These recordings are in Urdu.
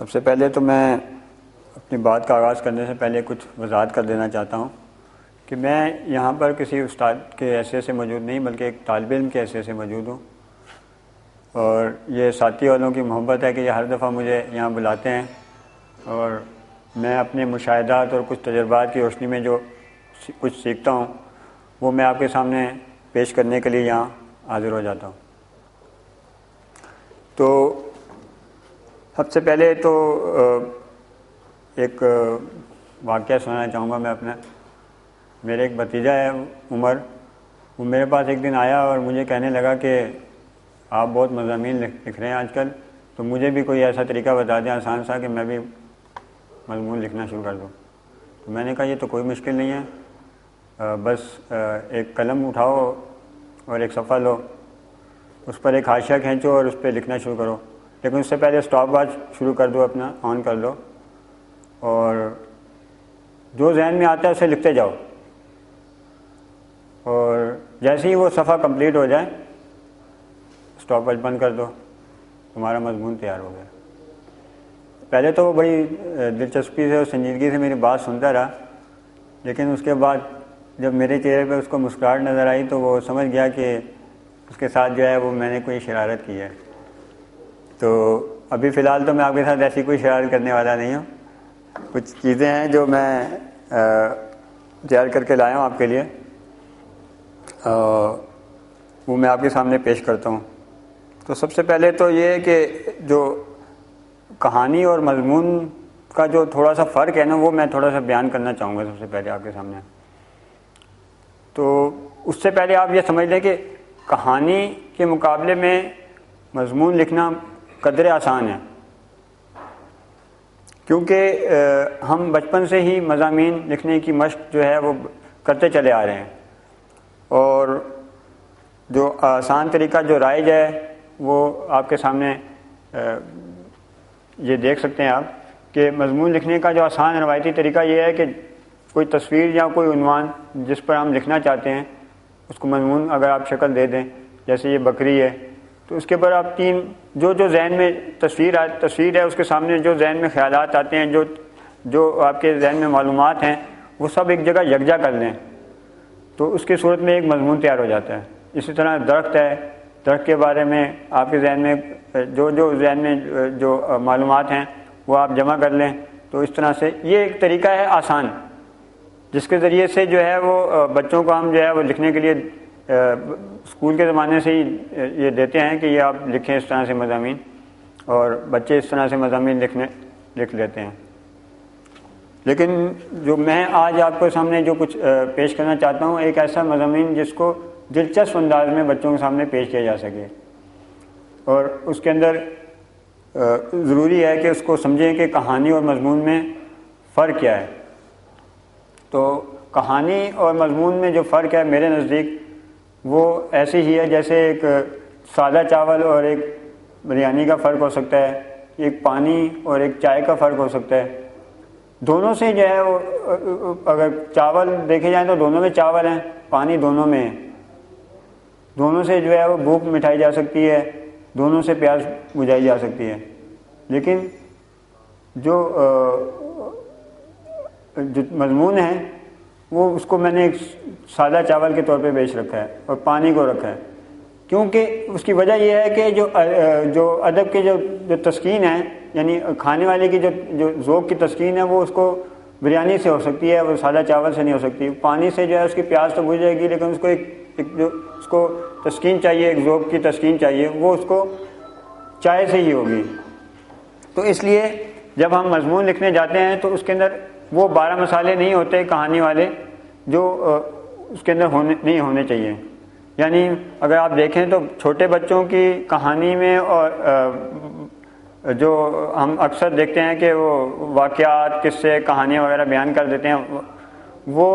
سب سے پہلے تو میں اپنی بات کا آغاز کرنے سے پہلے کچھ وضاحت کر دینا چاہتا ہوں کہ میں یہاں پر کسی استاد کے حیثیت سے موجود نہیں بلکہ ایک طالب علم کے حیثیت سے موجود ہوں، اور یہ ساتھی والوں کی محبت ہے کہ یہ ہر دفعہ مجھے یہاں بلاتے ہیں اور میں اپنے مشاہدات اور کچھ تجربات کی روشنی میں جو کچھ سیکھتا ہوں وہ میں آپ کے سامنے پیش کرنے کے لیے یہاں حاضر ہو جاتا ہوں۔ تو سب سے پہلے تو ایک واقعہ سنانا چاہوں گا میں اپنا۔ میرے ایک بھتیجا ہے عمر، وہ میرے پاس ایک دن آیا اور مجھے کہنے لگا کہ آپ بہت مضامین لکھ رہے ہیں آج کل، تو مجھے بھی کوئی ایسا طریقہ بتا دیں آسان سا کہ میں بھی مضمون لکھنا شروع کر دوں۔ تو میں نے کہا یہ تو کوئی مشکل نہیں ہے، بس ایک قلم اٹھاؤ اور ایک صفحہ لو، اس پر ایک حاشیہ کھینچو اور اس پہ لکھنا شروع کرو، لیکن اس سے پہلے اسٹاپ واچ شروع کر دو، اپنا آن کر لو، اور جو ذہن میں آتا ہے اسے لکھتے جاؤ، اور جیسے ہی وہ صفحہ کمپلیٹ ہو جائے اسٹاپ واچ بند کر دو، تمہارا مضمون تیار ہو گیا۔ پہلے تو وہ بڑی دلچسپی سے اور سنجیدگی سے میری بات سنتا رہا، لیکن اس کے بعد جب میرے چہرے پہ اس کو مسکراہٹ نظر آئی تو وہ سمجھ گیا کہ اس کے ساتھ جو ہے وہ میں نے کوئی شرارت کی ہے۔ تو ابھی فی الحال تو میں آپ کے ساتھ ایسی کوئی شرارت کرنے والا نہیں ہوں، کچھ چیزیں ہیں جو میں تیار کر کے لایا ہوں آپ کے لیے، وہ میں آپ کے سامنے پیش کرتا ہوں۔ تو سب سے پہلے تو یہ ہے کہ جو کہانی اور مضمون کا جو تھوڑا سا فرق ہے نا، وہ میں تھوڑا سا بیان کرنا چاہوں گا سب سے پہلے آپ کے سامنے۔ تو اس سے پہلے آپ یہ سمجھ لیں کہ کہانی کے مقابلے میں مضمون لکھنا قدرے آسان ہے، کیونکہ ہم بچپن سے ہی مضامین لکھنے کی مشق جو ہے وہ کرتے چلے آ رہے ہیں، اور جو آسان طریقہ جو رائج ہے وہ آپ کے سامنے یہ دیکھ سکتے ہیں آپ کہ مضمون لکھنے کا جو آسان روایتی طریقہ یہ ہے کہ کوئی تصویر یا کوئی عنوان جس پر ہم لکھنا چاہتے ہیں اس کو مضمون اگر آپ شکل دے دیں، جیسے یہ بکری ہے تو اس کے اوپر آپ تین جو ذہن میں تصویر ہے اس کے سامنے جو ذہن میں خیالات آتے ہیں، جو آپ کے ذہن میں معلومات ہیں وہ سب ایک جگہ یکجا کر لیں تو اس کی صورت میں ایک مضمون تیار ہو جاتا ہے۔ اسی طرح درخت ہے، درخت کے بارے میں آپ کے ذہن میں جو ذہن میں جو معلومات ہیں وہ آپ جمع کر لیں، تو اس طرح سے یہ ایک طریقہ ہے آسان جس کے ذریعے سے جو ہے وہ بچوں کو ہم جو ہے وہ لکھنے کے لیے اسکول کے زمانے سے ہی یہ دیتے ہیں کہ یہ آپ لکھیں اس طرح سے مضامین، اور بچے اس طرح سے مضامین لکھ لیتے ہیں۔ لیکن جو میں آج آپ کے سامنے جو کچھ پیش کرنا چاہتا ہوں، ایک ایسا مضامین جس کو دلچسپ انداز میں بچوں کے سامنے پیش کیا جا سکے، اور اس کے اندر ضروری ہے کہ اس کو سمجھیں کہ کہانی اور مضمون میں فرق کیا ہے۔ تو کہانی اور مضمون میں جو فرق ہے میرے نزدیک وہ ایسی ہی ہے جیسے ایک سادہ چاول اور ایک بریانی کا فرق ہو سکتا ہے، ایک پانی اور ایک چائے کا فرق ہو سکتا ہے۔ دونوں سے جو ہے وہ اگر چاول دیکھے جائیں تو دونوں میں چاول ہیں، پانی دونوں میں ہے، دونوں سے جو ہے وہ بھوک مٹائی جا سکتی ہے، دونوں سے پیاس بجھائی جا سکتی ہے، لیکن جو مضمون ہے وہ اس کو میں نے ایک سادہ چاول کے طور پہ پیش رکھا ہے اور پانی کو رکھا ہے، کیونکہ اس کی وجہ یہ ہے کہ جو ادب کے جو تسکین ہے، یعنی کھانے والے کی جو ذوق کی تسکین ہے وہ اس کو بریانی سے ہو سکتی ہے، وہ سادہ چاول سے نہیں ہو سکتی۔ پانی سے جو ہے اس کی پیاس تو بجھ جائے گی، لیکن اس کو اس کو تسکین چاہیے، ایک ذوق کی تسکین چاہیے، وہ اس کو چائے سے ہی ہوگی۔ تو اس لیے جب ہم مضمون لکھنے جاتے ہیں تو اس کے اندر وہ 12 مسالے نہیں ہوتے کہانی والے جو اس کے اندر نہیں ہونے چاہیے۔ یعنی اگر آپ دیکھیں تو چھوٹے بچوں کی کہانی میں اور جو ہم اکثر دیکھتے ہیں کہ وہ واقعات، قصے، کہانیاں وغیرہ بیان کر دیتے ہیں، وہ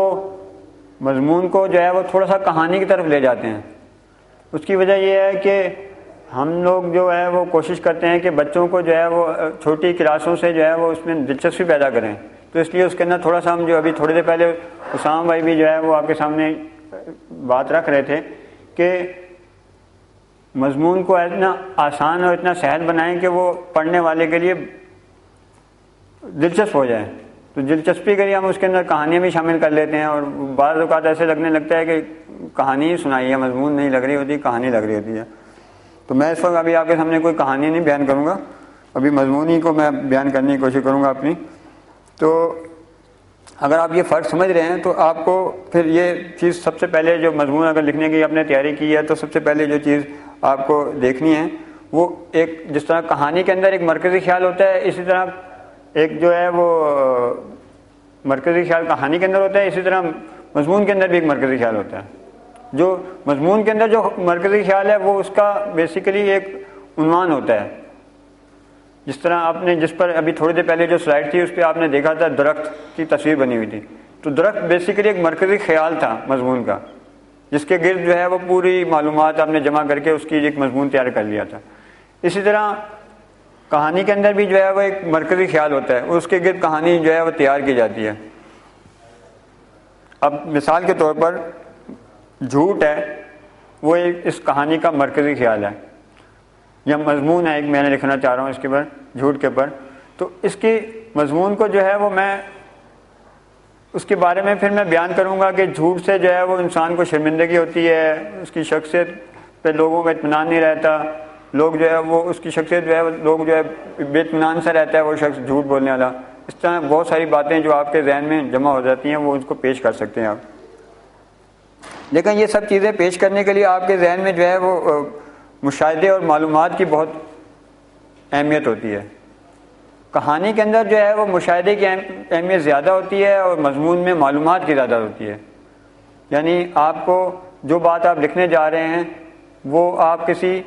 مضمون کو جو ہے وہ تھوڑا سا کہانی کی طرف لے جاتے ہیں۔ اس کی وجہ یہ ہے کہ ہم لوگ جو ہے وہ کوشش کرتے ہیں کہ بچوں کو جو ہے وہ چھوٹی کلاسوں سے جو ہے وہ اس میں دلچسپی پیدا کریں، تو اس لیے اس کے اندر تھوڑا سا ہم جو ابھی تھوڑی دیر پہلے اسام بھائی بھی جو ہے وہ آپ کے سامنے بات رکھ رہے تھے کہ مضمون کو اتنا آسان اور اتنا سہل بنائیں کہ وہ پڑھنے والے کے لیے دلچسپ ہو جائے. تو دلچسپی کے لیے ہم اس کے اندر کہانیاں بھی شامل کر لیتے ہیں, اور بعض اوقات ایسے لگنے لگتا ہے کہ کہانی ہی سنائی ہے, مضمون نہیں لگ رہی ہوتی, کہانی لگ رہی ہوتی ہے. تو میں اس وقت ابھی آپ کے سامنے کوئی کہانی نہیں بیان کروں گا, ابھی مضمون ہی کو میں بیان کرنے کی کوشش کروں گا اپنی. تو اگر آپ یہ فرق سمجھ رہے ہیں تو آپ کو پھر یہ چیز سب سے پہلے جو مضمون اگر لکھنے کی آپ نے تیاری کی ہے تو سب سے پہلے جو چیز آپ کو دیکھنی ہے وہ ایک, جس طرح کہانی کے اندر ایک مرکزی خیال ہوتا ہے, اسی طرح ایک جو ہے وہ مرکزی خیال کہانی کے اندر ہوتا ہے, اسی طرح مضمون کے اندر بھی ایک مرکزی خیال ہوتا ہے. جو مضمون کے اندر جو مرکزی خیال ہے وہ اس کا بیسیکلی ایک عنوان ہوتا ہے. جس طرح آپ نے جس پر ابھی تھوڑی دیر پہلے جو سلائڈ تھی اس پہ آپ نے دیکھا تھا درخت کی تصویر بنی ہوئی تھی, تو درخت بیسیکلی ایک مرکزی خیال تھا مضمون کا, جس کے گرد جو ہے وہ پوری معلومات آپ نے جمع کر کے اس کی ایک مضمون تیار کر لیا تھا. اسی طرح کہانی کے اندر بھی جو ہے وہ ایک مرکزی خیال ہوتا ہے, اس کے گرد کہانی جو ہے وہ تیار کی جاتی ہے. اب مثال کے طور پر جھوٹ ہے, وہ ایک اس کہانی کا مرکزی خیال ہے, یا مضمون ہے ایک میں نے لکھنا چاہ رہا ہوں اس کے پر, جھوٹ کے پر. تو اس کی مضمون کو جو ہے وہ میں اس کے بارے میں پھر میں بیان کروں گا کہ جھوٹ سے جو ہے وہ انسان کو شرمندگی ہوتی ہے, اس کی شخصیت پہ لوگوں کا اطمینان نہیں رہتا, لوگ جو ہے وہ اس کی شخصیت جو ہے لوگ جو ہے بے اطمینان سے رہتا ہے وہ شخص جھوٹ بولنے والا. اس طرح بہت ساری باتیں جو آپ کے ذہن میں جمع ہو جاتی ہیں وہ اس کو پیش کر سکتے ہیں آپ. لیکن یہ سب چیزیں پیش کرنے کے لیے آپ کے ذہن میں جو ہے وہ مشاہدے اور معلومات کی بہت اہمیت ہوتی ہے. کہانی کے اندر جو ہے وہ مشاہدے کی اہمیت زیادہ ہوتی ہے اور مضمون میں معلومات کی زیادہ ہوتی ہے. یعنی آپ کو جو بات آپ لکھنے جا رہے ہیں وہ آپ کسی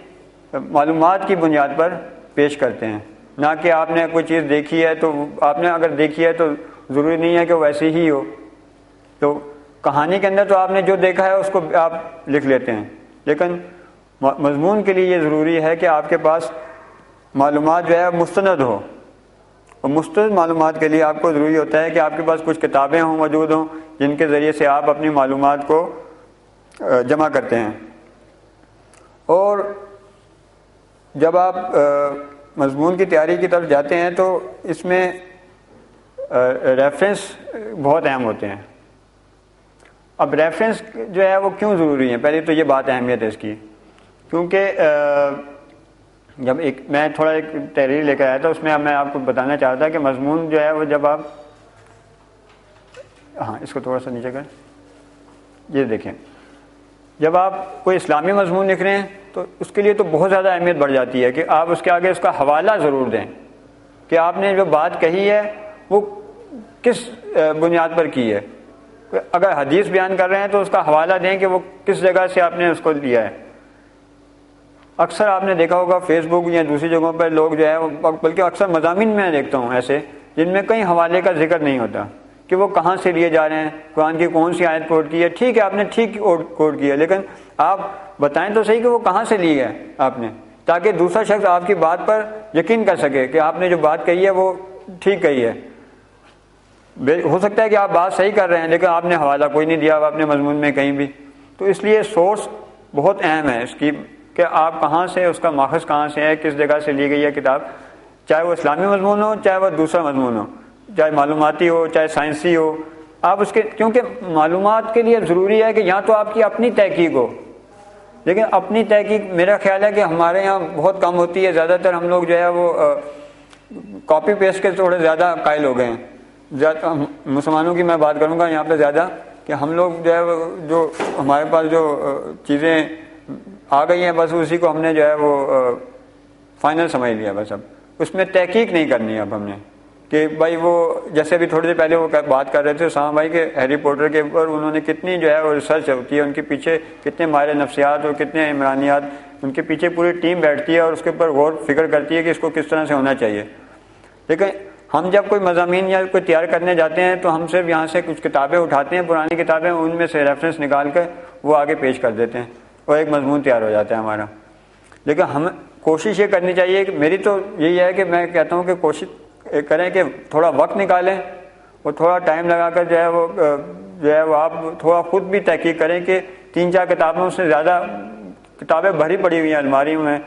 معلومات کی بنیاد پر پیش کرتے ہیں, نہ کہ آپ نے کوئی چیز دیکھی ہے تو آپ نے اگر دیکھی ہے تو ضروری نہیں ہے کہ وہ ایسی ہی ہو. تو کہانی کے اندر تو آپ نے جو دیکھا ہے اس کو آپ لکھ لیتے ہیں, لیکن مضمون کے لیے یہ ضروری ہے کہ آپ کے پاس معلومات جو ہے مستند ہو, اور مستند معلومات کے لیے آپ کو ضروری ہوتا ہے کہ آپ کے پاس کچھ کتابیں ہوں, موجود ہوں, جن کے ذریعے سے آپ اپنی معلومات کو جمع کرتے ہیں. اور جب آپ مضمون کی تیاری کی طرف جاتے ہیں تو اس میں ریفرنس بہت اہم ہوتے ہیں. اب ریفرنس جو ہے وہ کیوں ضروری ہے, پہلے تو یہ بات اہمیت ہے اس کی, کیونکہ جب میں تھوڑا ایک تحریر لے کر آیا تھا, اس میں میں آپ کو بتانا چاہتا تھا کہ مضمون جو ہے وہ جب آپ, ہاں اس کو تھوڑا سا نیچے کریں, یہ دیکھیں, جب آپ کوئی اسلامی مضمون لکھ رہے ہیں تو اس کے لیے تو بہت زیادہ اہمیت بڑھ جاتی ہے کہ آپ اس کے آگے اس کا حوالہ ضرور دیں کہ آپ نے جو بات کہی ہے وہ کس بنیاد پر کی ہے. اگر حدیث بیان کر رہے ہیں تو اس کا حوالہ دیں کہ وہ کس جگہ سے آپ نے اس کو لیا ہے. اکثر آپ نے دیکھا ہوگا فیس بک یا دوسری جگہوں پر لوگ جو ہے, بلکہ اکثر مضامین میں دیکھتا ہوں ایسے جن میں کہیں حوالے کا ذکر نہیں ہوتا کہ وہ کہاں سے لیے جا رہے ہیں, قرآن کی کون سی آیت کوٹ کی ہے. ٹھیک ہے آپ نے ٹھیک کوٹ کی ہے, لیکن آپ بتائیں تو صحیح کہ وہ کہاں سے لی ہے آپ نے, تاکہ دوسرا شخص آپ کی بات پر یقین کر سکے کہ آپ نے جو بات کہی ہے وہ ٹھیک کہی ہے. ہو سکتا ہے کہ آپ بات صحیح کر رہے ہیں لیکن آپ نے حوالہ کوئی نہیں دیا آپ نے مضمون میں کہیں بھی. تو اس لیے سورس بہت اہم ہے اس کی کہ آپ کہاں سے, اس کا ماخذ کہاں سے ہے, کس جگہ سے لی گئی ہے کتاب, چاہے وہ اسلامی مضمون ہو چاہے وہ دوسرا مضمون ہو, چاہے معلوماتی ہو چاہے سائنسی ہو. آپ اس کے, کیونکہ معلومات کے لیے ضروری ہے کہ یہاں تو آپ کی اپنی تحقیق ہو, لیکن اپنی تحقیق میرا خیال ہے کہ ہمارے یہاں بہت کم ہوتی ہے. زیادہ تر ہم لوگ جو ہے وہ کاپی پیسٹ کے تھوڑے زیادہ قائل ہو گئے ہیں. مسلمانوں کی میں بات کروں گا یہاں پہ زیادہ, کہ ہم لوگ جو ہے جو ہمارے پاس جو چیزیں آ گئی ہیں بس اسی کو ہم نے جو ہے وہ فائنل سمجھ لیا بس. اب اس میں تحقیق نہیں کرنی اب ہم نے کہ بھائی وہ جیسے بھی تھوڑی دیر پہلے وہ بات کر رہے تھے اسامہ بھائی کے ہیری پوٹر کے اوپر, انہوں نے کتنی جو ہے وہ ریسرچ ہوتی ہے, ان کے پیچھے کتنے ماہر نفسیات اور کتنے عمرانیات, ان کے پیچھے پوری ٹیم بیٹھتی ہے اور اس کے اوپر غور فکر کرتی ہے کہ اس کو کس طرح سے ہونا چاہیے. لیکن ہم جب کوئی مضامین یا کوئی تیار کرنے جاتے ہیں تو ہم صرف یہاں سے کچھ کتابیں اٹھاتے ہیں, پرانی کتابیں, ان میں سے ریفرنس نکال کر وہ آگے پیش کر دیتے ہیں اور ایک مضمون تیار ہو جاتا ہے ہمارا. لیکن ہمیں کوشش یہ کرنی چاہیے کہ میری تو یہی ہے کہ میں کہتا ہوں کہ کوشش کریں کہ تھوڑا وقت نکالیں اور تھوڑا ٹائم لگا کر جو ہے وہ آپ تھوڑا خود بھی تحقیق کریں کہ 3-4 کتابوں سے زیادہ کتابیں بھری پڑی ہوئی ہیں الماریوں میں.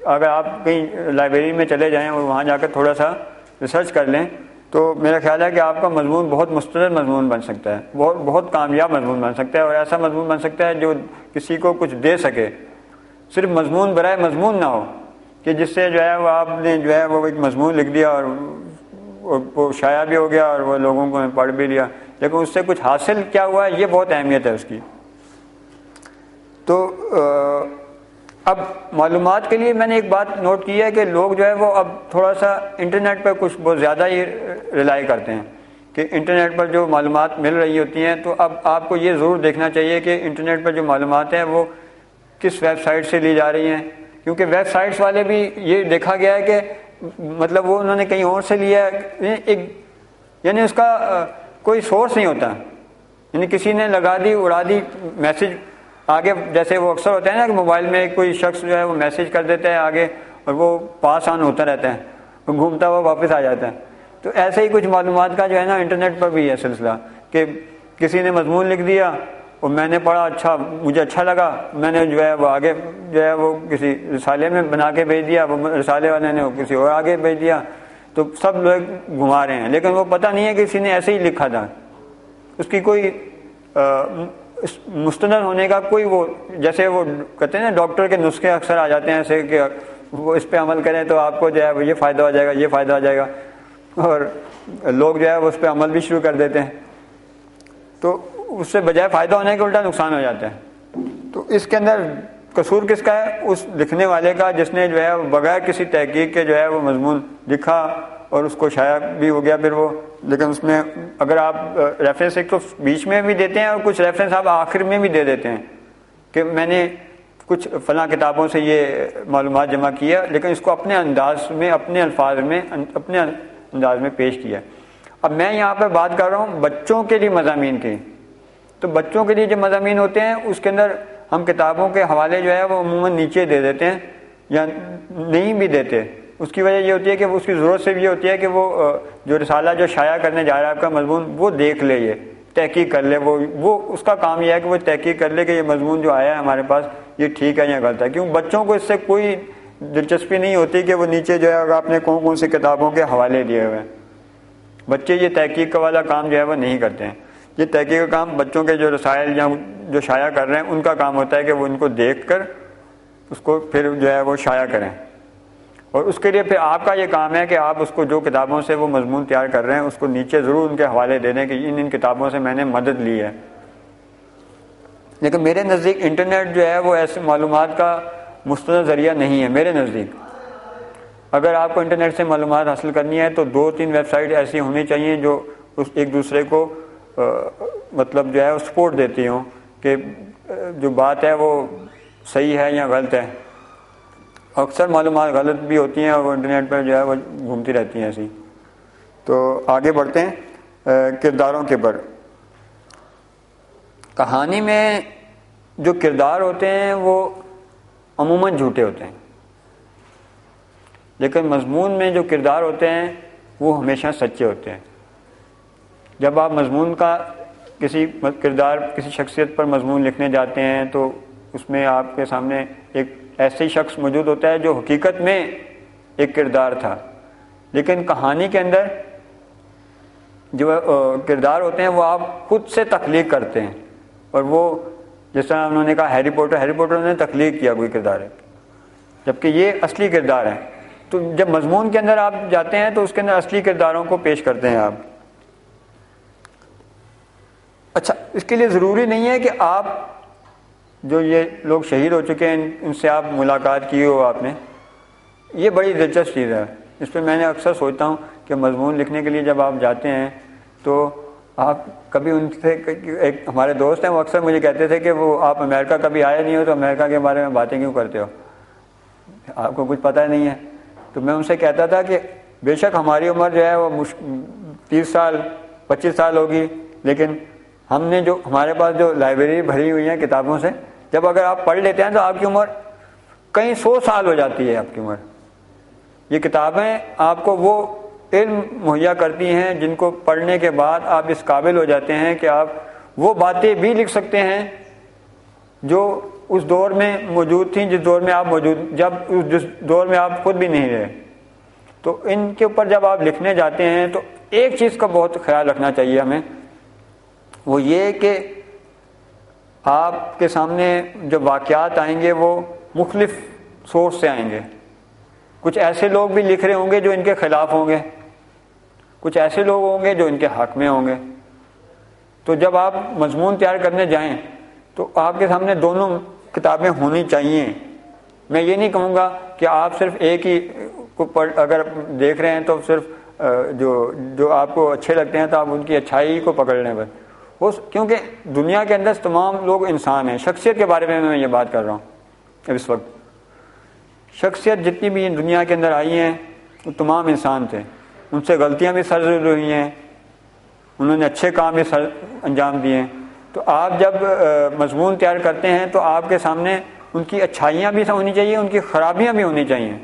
اگر آپ کہیں لائبریری میں چلے جائیں اور وہاں جا کر تھوڑا سا ریسرچ کر لیں تو میرا خیال ہے کہ آپ کا مضمون بہت مستند مضمون بن سکتا ہے، بہت کامیاب مضمون بن سکتا ہے، اور ایسا مضمون بن سکتا ہے جو کسی کو کچھ دے سکے، صرف مضمون برائے مضمون نہ ہو کہ جس سے جو ہے وہ آپ نے جو ہے وہ ایک مضمون لکھ دیا اور وہ شائع بھی ہو گیا اور وہ لوگوں کو پڑھ بھی لیا، لیکن اس سے کچھ حاصل کیا ہوا ہے یہ بہت اہمیت ہے اس کی۔ تو اب معلومات کے لیے میں نے ایک بات نوٹ کی ہے کہ لوگ جو ہے وہ اب تھوڑا سا انٹرنیٹ پر کچھ بہت زیادہ ہی ریلائی کرتے ہیں کہ انٹرنیٹ پر جو معلومات مل رہی ہوتی ہیں، تو اب آپ کو یہ ضرور دیکھنا چاہیے کہ انٹرنیٹ پر جو معلومات ہیں وہ کس ویب سائٹ سے لی جا رہی ہیں، کیونکہ ویب سائٹس والے بھی یہ دیکھا گیا ہے کہ مطلب وہ انہوں نے کہیں اور سے لیا ہے، یعنی اس کا کوئی سورس نہیں ہوتا، یعنی کسی نے لگا دی اڑا دی میسج آگے، جیسے وہ اکثر ہوتا ہے نا کہ موبائل میں کوئی شخص جو ہے وہ میسج کر دیتا ہے آگے اور وہ پاس آن ہوتا رہتا ہے، وہ گھومتا ہوا واپس آ جاتا ہے۔ تو ایسے ہی کچھ معلومات کا جو ہے نا انٹرنیٹ پر بھی ہے سلسلہ کہ کسی نے مضمون لکھ دیا اور میں نے پڑھا، اچھا مجھے اچھا لگا، میں نے جو ہے وہ آگے جو ہے وہ کسی رسالے میں بنا کے بھیج دیا، وہ رسالے والے نے کسی اور آگے بھیج دیا، تو سب لوگ گھما رہے ہیں، لیکن وہ پتہ نہیں ہے کہ کسی نے ایسے ہی لکھا تھا، اس کی کوئی مستند ہونے کا کوئی وہ، جیسے وہ کہتے ہیں نا ڈاکٹر کے نسخے اکثر آ جاتے ہیں ایسے کہ وہ اس پہ عمل کریں تو آپ کو جو ہے وہ یہ فائدہ ہو جائے گا، یہ فائدہ ہو جائے گا، اور لوگ جو ہے وہ اس پہ عمل بھی شروع کر دیتے ہیں، تو اس سے بجائے فائدہ ہونے کے الٹا نقصان ہو جاتا ہے۔ تو اس کے اندر قصور کس کا ہے؟ اس لکھنے والے کا جس نے جو ہے بغیر کسی تحقیق کے جو ہے وہ مضمون لکھا اور اس کو شائع بھی ہو گیا پھر وہ، لیکن اس میں اگر آپ ریفرنس ایک تو بیچ میں بھی دیتے ہیں اور کچھ ریفرنس آپ آخر میں بھی دے دیتے ہیں کہ میں نے کچھ فلاں کتابوں سے یہ معلومات جمع کیا، لیکن اس کو اپنے انداز میں، اپنے الفاظ میں، اپنے انداز میں پیش کیا۔ اب میں یہاں پہ بات کر رہا ہوں بچوں کے لیے مضامین کی، تو بچوں کے لیے جو مضامین ہوتے ہیں اس کے اندر ہم کتابوں کے حوالے جو ہے وہ عموماً نیچے دے دیتے ہیں یا نہیں بھی دیتے۔ اس کی وجہ یہ ہوتی ہے کہ اس کی ضرورت سے یہ ہوتی ہے کہ وہ جو رسالہ جو شائع کرنے جا رہا ہے آپ کا مضمون، وہ دیکھ لے، یہ تحقیق کر لے، وہ اس کا کام یہ ہے کہ وہ تحقیق کر لے کہ یہ مضمون جو آیا ہے ہمارے پاس یہ ٹھیک ہے یا غلط ہے، کیوں بچوں کو اس سے کوئی دلچسپی نہیں ہوتی کہ وہ نیچے جو ہے آپ نے کون کون سی کتابوں کے حوالے دیے ہوئے ہیں۔ بچے یہ تحقیق والا کام جو ہے وہ نہیں کرتے ہیں، یہ تحقیق کا کام بچوں کے جو رسائل یا جو شائع کر رہے ہیں ان کا کام ہوتا ہے کہ وہ ان کو دیکھ کر اس کو پھر جو ہے وہ شائع کریں، اور اس کے لیے پھر آپ کا یہ کام ہے کہ آپ اس کو جو کتابوں سے وہ مضمون تیار کر رہے ہیں اس کو نیچے ضرور ان کے حوالے دے دیں کہ ان کتابوں سے میں نے مدد لی ہے۔ لیکن میرے نزدیک انٹرنیٹ جو ہے وہ ایسے معلومات کا مستند ذریعہ نہیں ہے میرے نزدیک۔ اگر آپ کو انٹرنیٹ سے معلومات حاصل کرنی ہے تو 2-3 ویب سائٹ ایسی ہونی چاہیے جو ایک دوسرے کو مطلب جو ہے وہ سپورٹ دیتی ہوں کہ جو بات ہے وہ صحیح ہے یا غلط ہے۔ اکثر معلومات غلط بھی ہوتی ہیں اور وہ انٹرنیٹ پر جو ہے وہ گھومتی رہتی ہیں ایسی۔ تو آگے بڑھتے ہیں کرداروں کے پر۔ کہانی میں جو کردار ہوتے ہیں وہ عموماً جھوٹے ہوتے ہیں، لیکن مضمون میں جو کردار ہوتے ہیں وہ ہمیشہ سچے ہوتے ہیں۔ جب آپ مضمون کا کسی کردار، کسی شخصیت پر مضمون لکھنے جاتے ہیں تو اس میں آپ کے سامنے ایک ایسے شخص موجود ہوتا ہے جو حقیقت میں ایک کردار تھا، لیکن کہانی کے اندر جو کردار ہوتے ہیں وہ آپ خود سے تخلیق کرتے ہیں، اور وہ جس طرح انہوں نے کہا ہیری پوٹر نے تخلیق کیا کوئی کردار ہے، جبکہ یہ اصلی کردار ہے۔ تو جب مضمون کے اندر آپ جاتے ہیں تو اس کے اندر اصلی کرداروں کو پیش کرتے ہیں آپ۔ اچھا، اس کے لیے ضروری نہیں ہے کہ آپ جو یہ لوگ شہید ہو چکے ہیں ان سے آپ ملاقات کی ہو آپ نے، یہ بڑی دلچسپ چیز ہے۔ اس پہ میں نے اکثر سوچتا ہوں کہ مضمون لکھنے کے لیے جب آپ جاتے ہیں تو آپ کبھی ان سے، ایک ہمارے دوست ہیں وہ اکثر مجھے کہتے تھے کہ وہ آپ امریکہ کبھی آئے نہیں ہو تو امریکہ کے بارے میں باتیں کیوں کرتے ہو، آپ کو کچھ پتہ نہیں ہے۔ تو میں ان سے کہتا تھا کہ بے شک ہماری عمر جو ہے وہ 30 سال 25 سال ہوگی، لیکن ہم نے جو ہمارے پاس جو لائبریری بھری ہوئی ہیں کتابوں سے، جب اگر آپ پڑھ لیتے ہیں تو آپ کی عمر کئی 100 سال ہو جاتی ہے آپ کی عمر۔ یہ کتابیں آپ کو وہ علم مہیا کرتی ہیں جن کو پڑھنے کے بعد آپ اس قابل ہو جاتے ہیں کہ آپ وہ باتیں بھی لکھ سکتے ہیں جو اس دور میں موجود تھیں جس دور میں آپ جس دور میں آپ خود بھی نہیں رہے۔ تو ان کے اوپر جب آپ لکھنے جاتے ہیں تو ایک چیز کا بہت خیال رکھنا چاہیے ہمیں، وہ یہ کہ آپ کے سامنے جو واقعات آئیں گے وہ مختلف سورس سے آئیں گے. کچھ ایسے لوگ بھی لکھ رہے ہوں گے جو ان کے خلاف ہوں گے، کچھ ایسے لوگ ہوں گے جو ان کے حق میں ہوں گے. تو جب آپ مضمون تیار کرنے جائیں تو آپ کے سامنے دونوں کتابیں ہونی چاہیے. میں یہ نہیں کہوں گا کہ آپ صرف ایک ہی کو اگر دیکھ رہے ہیں تو صرف جو آپ کو اچھے لگتے ہیں تو آپ ان کی اچھائی کو پکڑ لیں بس. کیونکہ دنیا کے اندر تمام لوگ انسان ہیں. شخصیت کے بارے میں یہ بات کر رہا ہوں اس وقت. شخصیت جتنی بھی دنیا کے اندر آئی ہیں وہ تمام انسان تھے. ان سے غلطیاں بھی سرزد ہوئی ہیں، انہوں نے اچھے کام بھی انجام دیے ہیں. تو آپ جب مضمون تیار کرتے ہیں تو آپ کے سامنے ان کی اچھائیاں بھی ہونی چاہیے، ان کی خرابیاں بھی ہونی چاہیے.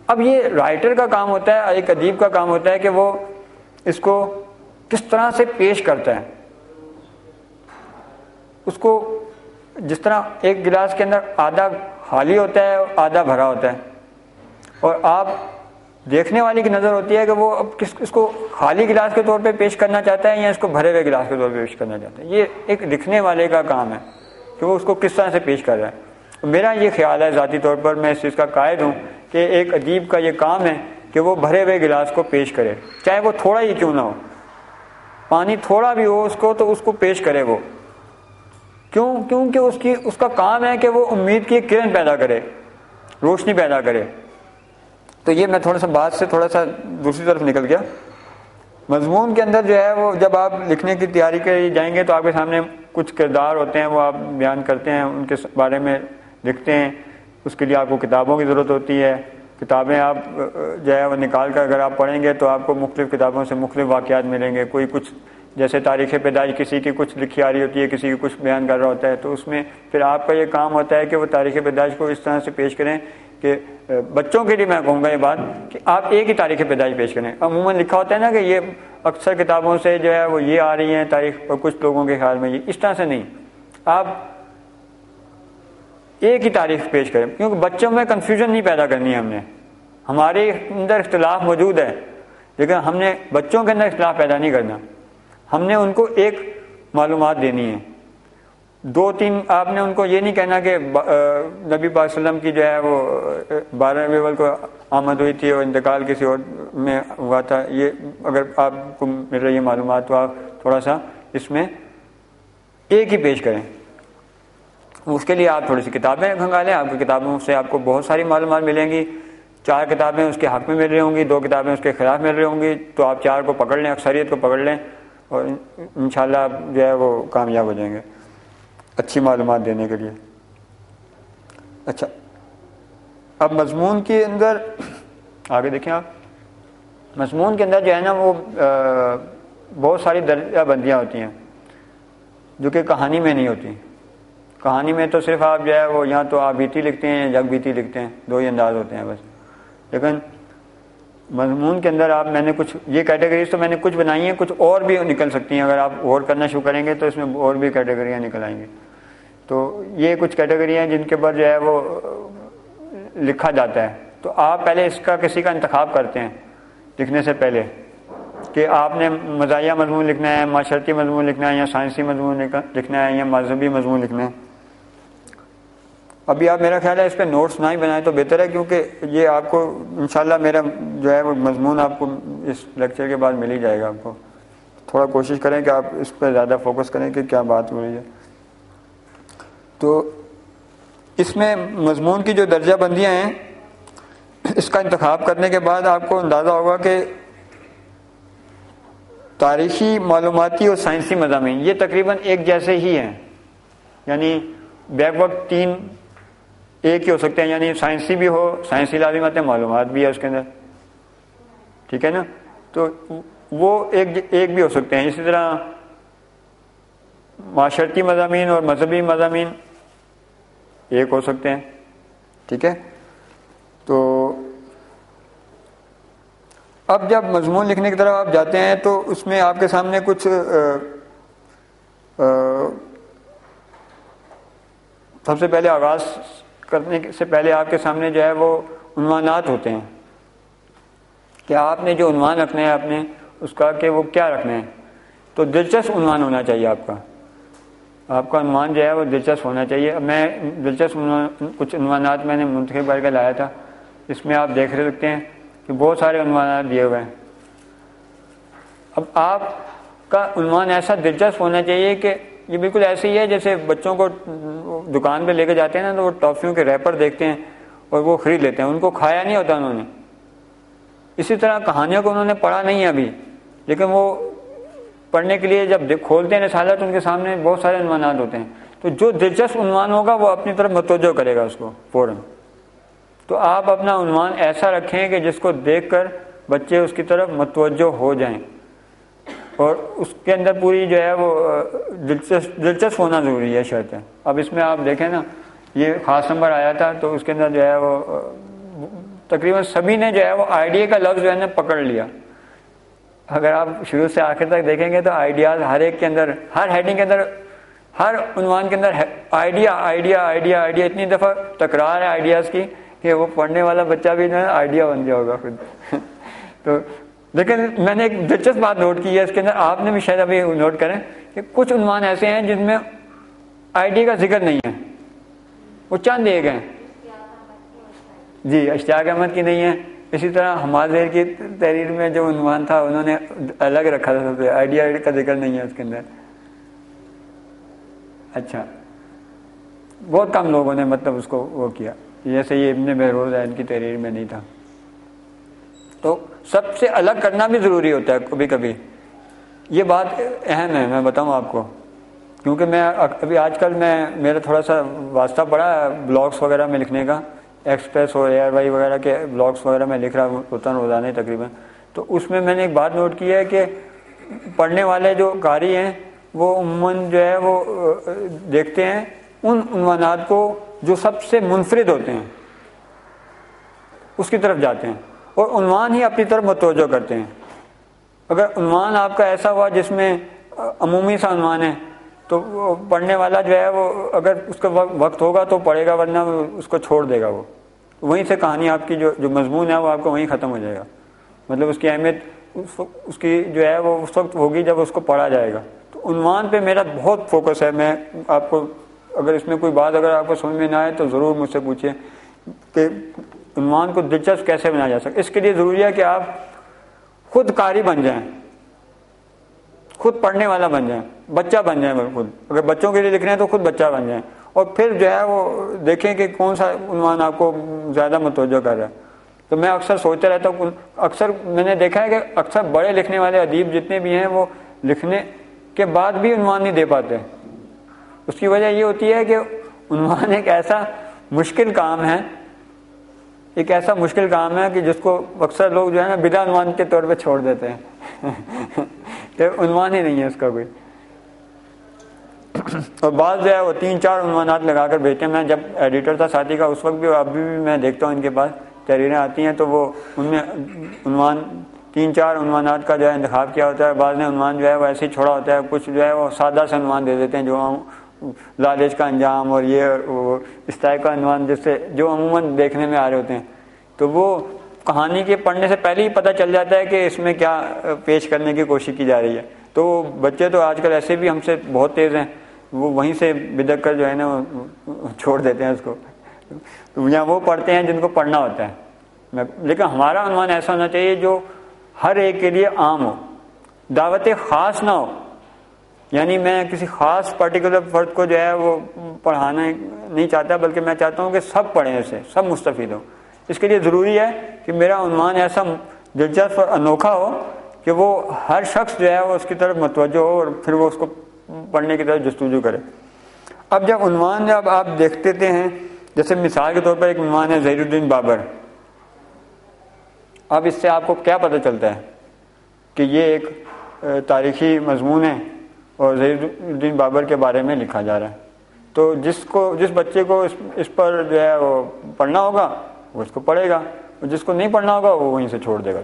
اب یہ رائٹر کا کام ہوتا ہے، ایک ادیب کا کام ہوتا ہے کہ وہ اس کو کس طرح سے پیش کرتا ہے. اس کو جس طرح ایک گلاس کے اندر آدھا خالی ہوتا ہے اور آدھا بھرا ہوتا ہے، اور آپ دیکھنے والی کی نظر ہوتی ہے کہ وہ اب اس کو خالی گلاس کے طور پہ پیش کرنا چاہتا ہے یا اس کو بھرے ہوئے گلاس کے طور پہ پیش کرنا چاہتا ہے. یہ ایک لکھنے والے کا کام ہے کہ وہ اس کو کس طرح سے پیش کر رہا ہے. میرا یہ خیال ہے ذاتی طور پر، میں اس چیز کا قائد ہوں کہ ایک ادیب کا یہ کام ہے کہ وہ بھرے ہوئے گلاس کو پیش کرے، چاہے وہ تھوڑا ہی کیوں نہ ہو، پانی تھوڑا بھی ہو اس کو تو اس کو پیش کرے. وہ کیونکہ اس کا کام ہے کہ وہ امید کی کرن پیدا کرے، روشنی پیدا کرے. تو یہ میں تھوڑا سا بات سے تھوڑا سا دوسری طرف نکل گیا. مضمون کے اندر جو ہے وہ جب آپ لکھنے کی تیاری کے لیے جائیں گے تو آپ کے سامنے کچھ کردار ہوتے ہیں، وہ آپ بیان کرتے ہیں، ان کے بارے میں لکھتے ہیں. اس کے لیے آپ کو کتابوں کی ضرورت ہوتی ہے. کتابیں آپ جو ہے وہ نکال کر اگر آپ پڑھیں گے تو آپ کو مختلف کتابوں سے مختلف واقعات ملیں گے. کوئی کچھ جیسے تاریخ پیدائش کسی کی کچھ لکھی آ رہی ہوتی ہے، کسی کی کچھ بیان کر رہا ہوتا ہے، تو اس میں پھر آپ کا یہ کام ہوتا ہے کہ وہ تاریخ پیدائش کو اس طرح سے پیش کریں کہ بچوں کے لیے میں کہوں گا یہ بات کہ آپ ایک ہی تاریخ پیدائش پیش کریں. عموماً لکھا ہوتا ہے نا کہ یہ اکثر کتابوں سے جو ہے وہ یہ آ رہی ہیں تاریخ، اور کچھ لوگوں کے خیال میں یہ اس طرح سے نہیں. آپ ایک ہی تاریخ پیش کریں کیونکہ بچوں میں کنفیوژن نہیں پیدا کرنی ہے. ہم نے ہمارے اندر اختلاف موجود ہے لیکن ہم نے بچوں کے اندر اختلاف پیدا نہیں کرنا. ہم نے ان کو ایک معلومات دینی ہے. 2-3 آپ نے ان کو یہ نہیں کہنا کہ نبی پاک صلی اللہ علیہ وسلم کی جو ہے وہ 12 ربیع الاول کو آمد ہوئی تھی اور انتقال کسی اور میں ہوا تھا. یہ اگر آپ کو مل رہی ہے معلومات تو آپ تھوڑا سا اس میں ایک ہی پیش کریں. اس کے لیے آپ تھوڑی سی کتابیں کھنگالیں. آپ کی کتابوں سے آپ کو بہت ساری معلومات ملیں گی. 4 کتابیں اس کے حق میں مل رہی ہوں گی، 2 کتابیں اس کے خلاف مل رہی ہوں گی. تو آپ 4 کو پکڑ لیں، اکثریت کو پکڑ لیں اور انشاءاللہ آپ جو ہے وہ کامیاب ہو جائیں گے اچھی معلومات دینے کے لیے. اچھا، اب مضمون کے اندر آگے دیکھیں. آپ مضمون کے اندر جو ہے نا وہ بہت ساری درجہ بندیاں ہوتی ہیں جو کہ کہانی میں نہیں ہوتی. کہانی میں تو صرف آپ جو ہے وہ یا تو آپ بیتی لکھتے ہیں یا جگ بیتی لکھتے ہیں، 2 ہی انداز ہوتے ہیں بس. لیکن مضمون کے اندر آپ میں نے کچھ یہ کیٹیگریز تو میں نے کچھ بنائی ہیں، کچھ اور بھی نکل سکتی ہیں. اگر آپ غور کرنا شروع کریں گے تو اس میں اور بھی کیٹیگریاں نکل آئیں گی. تو یہ کچھ کیٹیگریاں ہیں جن کے بعد جو ہے وہ لکھا جاتا ہے. تو آپ پہلے اس کا کسی کا انتخاب کرتے ہیں لکھنے سے پہلے کہ آپ نے مزاحیہ مضمون لکھنا ہے، معاشرتی مضمون لکھنا ہے، یا سائنسی مضمون لکھنا ہے، یا مذہبی مضمون لکھنا ہے. ابھی آپ میرا خیال ہے اس پہ نوٹس نہ ہی بنائیں تو بہتر ہے کیونکہ یہ آپ کو انشاءاللہ میرا جو ہے وہ مضمون آپ کو اس لیکچر کے بعد مل ہی جائے گا. آپ کو تھوڑا کوشش کریں کہ آپ اس پہ زیادہ فوکس کریں کہ کیا بات ہو رہی ہے. تو اس میں مضمون کی جو درجہ بندیاں ہیں اس کا انتخاب کرنے کے بعد آپ کو اندازہ ہوگا کہ تاریخی، معلوماتی اور سائنسی مضامین یہ تقریباً ایک جیسے ہی ہیں. یعنی بیک وقت 3 ایک ہی ہو سکتے ہیں. یعنی سائنسی بھی ہو، سائنسی لازمات ہے، معلومات بھی ہے اس کے اندر، ٹھیک ہے نا. تو وہ ایک بھی ہو سکتے ہیں. اسی طرح معاشرتی مضامین اور مذہبی مضامین ایک ہو سکتے ہیں، ٹھیک ہے. تو اب جب مضمون لکھنے کی طرف آپ جاتے ہیں تو اس میں آپ کے سامنے کچھ سب سے پہلے آغاز کرنے سے پہلے آپ کے سامنے جو ہے وہ عنوانات ہوتے ہیں کہ آپ نے جو عنوان رکھنا ہے اپنے اس کا کہ وہ کیا رکھنا ہے. تو دلچسپ عنوان ہونا چاہیے آپ کا عنوان جو ہے وہ دلچسپ ہونا چاہیے. اب میں دلچسپ کچھ عنوانات میں نے منتخب کر کے لایا تھا. اس میں آپ دیکھ سکتے ہیں کہ بہت سارے عنوانات دیے ہوئے ہیں. اب آپ کا عنوان ایسا دلچسپ ہونا چاہیے کہ یہ بالکل ایسے ہی ہے جیسے بچوں کو دکان پہ لے کے جاتے ہیں نا تو وہ ٹافیوں کے ریپر دیکھتے ہیں اور وہ خرید لیتے ہیں. ان کو کھایا نہیں ہوتا انہوں نے. اسی طرح کہانیوں کو انہوں نے پڑھا نہیں ہے ابھی, لیکن وہ پڑھنے کے لیے جب کھولتے ہیں رسالہ تو ان کے سامنے بہت سارے عنوانات ہوتے ہیں. تو جو دلچسپ عنوان ہوگا وہ اپنی طرف متوجہ کرے گا اس کو فوراً. تو آپ اپنا عنوان ایسا رکھیں کہ جس کو دیکھ کر بچے اس کی طرف متوجہ ہو جائیں, اور اس کے اندر پوری جو ہے وہ دلچسپ ہونا ضروری ہے, شرط ہے. اب اس میں آپ دیکھیں نا, یہ خاص نمبر آیا تھا تو اس کے اندر جو ہے وہ تقریباً سبھی نے جو ہے وہ آئیڈیا کا لفظ جو ہے نا پکڑ لیا. اگر آپ شروع سے آخر تک دیکھیں گے تو آئیڈیاز ہر ایک کے اندر, ہر ہیڈنگ کے اندر, ہر عنوان کے اندر آئیڈیا آئیڈیا آئیڈیا آئیڈیا اتنی دفعہ تکرار ہے آئیڈیاز کی کہ وہ پڑھنے والا بچہ بھی جو ہے آئیڈیا بن گیا ہوگا خود. تو لیکن میں نے ایک دلچسپ بات نوٹ کی ہے اس کے اندر, آپ نے بھی شاید ابھی نوٹ کریں کہ کچھ عنوان ایسے ہیں جن میں آئیڈیا کا ذکر نہیں ہے, وہ چند ایک ہیں. جی, اشتیاق احمد کی نہیں ہے. اسی طرح حماد زہیر کی تحریر میں جو عنوان تھا انہوں نے الگ رکھا تھا, سب سے آئیڈیا کا ذکر نہیں ہے اس کے اندر. اچھا, بہت کم لوگوں نے مطلب اس کو وہ کیا, جیسے یہ ابن بہروز ہے, ان کی تحریر میں نہیں تھا. تو سب سے الگ کرنا بھی ضروری ہوتا ہے کبھی کبھی. یہ بات اہم ہے, میں بتاؤں آپ کو, کیونکہ میں ابھی آج کل میرا تھوڑا سا واسطہ پڑا ہے بلاگس وغیرہ میں لکھنے کا, ایکسپریس اور ایئر وائی وغیرہ کے بلاگس وغیرہ میں لکھ رہا ہوتا ہوں روزانہ تقریباً. تو اس میں نے ایک بات نوٹ کی ہے کہ پڑھنے والے جو قاری ہیں وہ عموماً جو ہے وہ دیکھتے ہیں ان عنوانات کو جو سب سے منفرد ہوتے ہیں, اس کی طرف جاتے ہیں اور عنوان ہی اپنی طرف متوجہ کرتے ہیں. اگر عنوان آپ کا ایسا ہوا جس میں عمومی سا عنوان ہے تو پڑھنے والا جو ہے وہ اگر اس کا وقت ہوگا تو پڑھے گا, ورنہ اس کو چھوڑ دے گا. وہ وہیں سے کہانی آپ کی جو مضمون ہے وہ آپ کو وہیں ختم ہو جائے گا. مطلب اس کی اہمیت اس کی جو ہے وہ اس وقت ہوگی جب اس کو پڑھا جائے گا. تو عنوان پہ میرا بہت فوکس ہے. میں آپ کو اگر اس میں کوئی بات اگر آپ کو سمجھ میں نہ آئے تو ضرور مجھ سے پوچھیں کہ عنوان کو دلچسپ کیسے بنایا جا سکے. اس کے لیے ضروری ہے کہ آپ خود قاری بن جائیں, خود پڑھنے والا بن جائیں, بچہ بن جائیں. خود اگر بچوں کے لیے لکھ رہے ہیں تو خود بچہ بن جائیں, اور پھر جو ہے وہ دیکھیں کہ کون سا عنوان آپ کو زیادہ متوجہ کر رہا ہے. تو میں اکثر سوچتا رہتا ہوں, اکثر میں نے دیکھا ہے کہ اکثر بڑے لکھنے والے ادیب جتنے بھی ہیں وہ لکھنے کے بعد بھی عنوان نہیں دے پاتے. اس کی وجہ یہ ہوتی ہے کہ عنوان ایک ایسا مشکل کام ہے, ایک ایسا مشکل کام ہے کہ جس کو اکثر لوگ جو ہے نا بلا عنوان کے طور پہ چھوڑ دیتے ہیں. کہ عنوان ہی نہیں ہے اس کا کوئی. اور بعض جو ہے وہ 3-4 عنوانات لگا کر بھیجتے ہیں. میں جب ایڈیٹر تھا ساتھی کا اس وقت بھی, ابھی بھی میں دیکھتا ہوں ان کے پاس تحریریں آتی ہیں تو وہ ان میں عنوان 3-4 عنوانات کا جو ہے انتخاب کیا ہوتا ہے. بعض نے عنوان جو ہے وہ ایسے ہی چھوڑا ہوتا ہے. کچھ جو ہے وہ سادہ سے عنوان دے دیتے ہیں جو لالچ کا انجام اور یہ اس طرح کا عنوان جس سے جو عموماً دیکھنے میں آ رہے ہوتے ہیں. تو وہ کہانی کے پڑھنے سے پہلے ہی پتہ چل جاتا ہے کہ اس میں کیا پیش کرنے کی کوشش کی جا رہی ہے. تو بچے تو آج کل ایسے بھی ہم سے بہت تیز ہیں, وہ وہیں سے بدک کر جو ہے نا چھوڑ دیتے ہیں اس کو. یا وہ پڑھتے ہیں جن کو پڑھنا ہوتا ہے. لیکن ہمارا عنوان ایسا ہونا چاہیے جو ہر ایک کے لیے عام ہو, دعوت خاص نہ ہو. یعنی میں کسی خاص پرٹیکولر فرد کو جو ہے وہ پڑھانا نہیں چاہتا, بلکہ میں چاہتا ہوں کہ سب پڑھیں, اسے سب مستفید ہوں. اس کے لیے ضروری ہے کہ میرا عنوان ایسا دلچسپ اور انوکھا ہو کہ وہ ہر شخص جو ہے وہ اس کی طرف متوجہ ہو اور پھر وہ اس کو پڑھنے کی طرف جستجو کرے. اب جب عنوان جب آپ دیکھتے ہیں, جیسے مثال کے طور پر ایک عنوان ہے ظہیر الدین بابر. اب اس سے آپ کو کیا پتہ چلتا ہے کہ یہ ایک تاریخی مضمون ہے اور ظہیر الدین بابر کے بارے میں لکھا جا رہا ہے. تو جس بچے کو اس پر جو ہے وہ پڑھنا ہوگا وہ اس کو پڑھے گا, اور جس کو نہیں پڑھنا ہوگا وہ وہیں سے چھوڑ دے گا,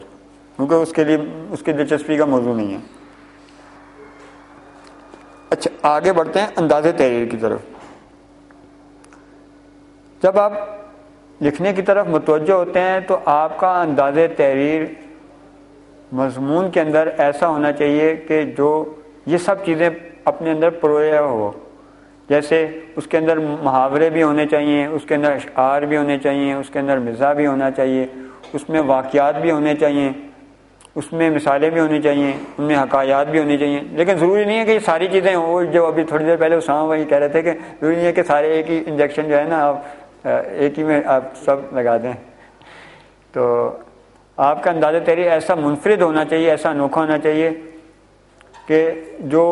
کیونکہ اس کے لیے اس کی دلچسپی کا موضوع نہیں ہے. اچھا, آگے بڑھتے ہیں انداز تحریر کی طرف. جب آپ لکھنے کی طرف متوجہ ہوتے ہیں تو آپ کا انداز تحریر مضمون کے اندر ایسا ہونا چاہیے کہ جو یہ سب چیزیں اپنے اندر پرویا ہو. جیسے اس کے اندر محاورے بھی ہونے چاہیے, اس کے اندر اشعار بھی ہونے چاہیے, اس کے اندر مزاح بھی ہونا چاہیے, اس میں واقعات بھی ہونے چاہیے, اس میں مثالیں بھی ہونی چاہیے, ان میں حکایات بھی ہونی چاہیے. لیکن ضروری نہیں ہے کہ یہ ساری چیزیں ہوں. جو ابھی تھوڑی دیر پہلے اسامہ بھائی کہہ رہے تھے کہ ضروری نہیں ہے کہ سارے ایک ہی انجیکشن جو ہے نا آپ ایک ہی میں آپ سب لگا دیں. تو آپ کا انداز تحریر ایسا منفرد ہونا چاہیے, ایسا انوکھا ہونا چاہیے کہ جو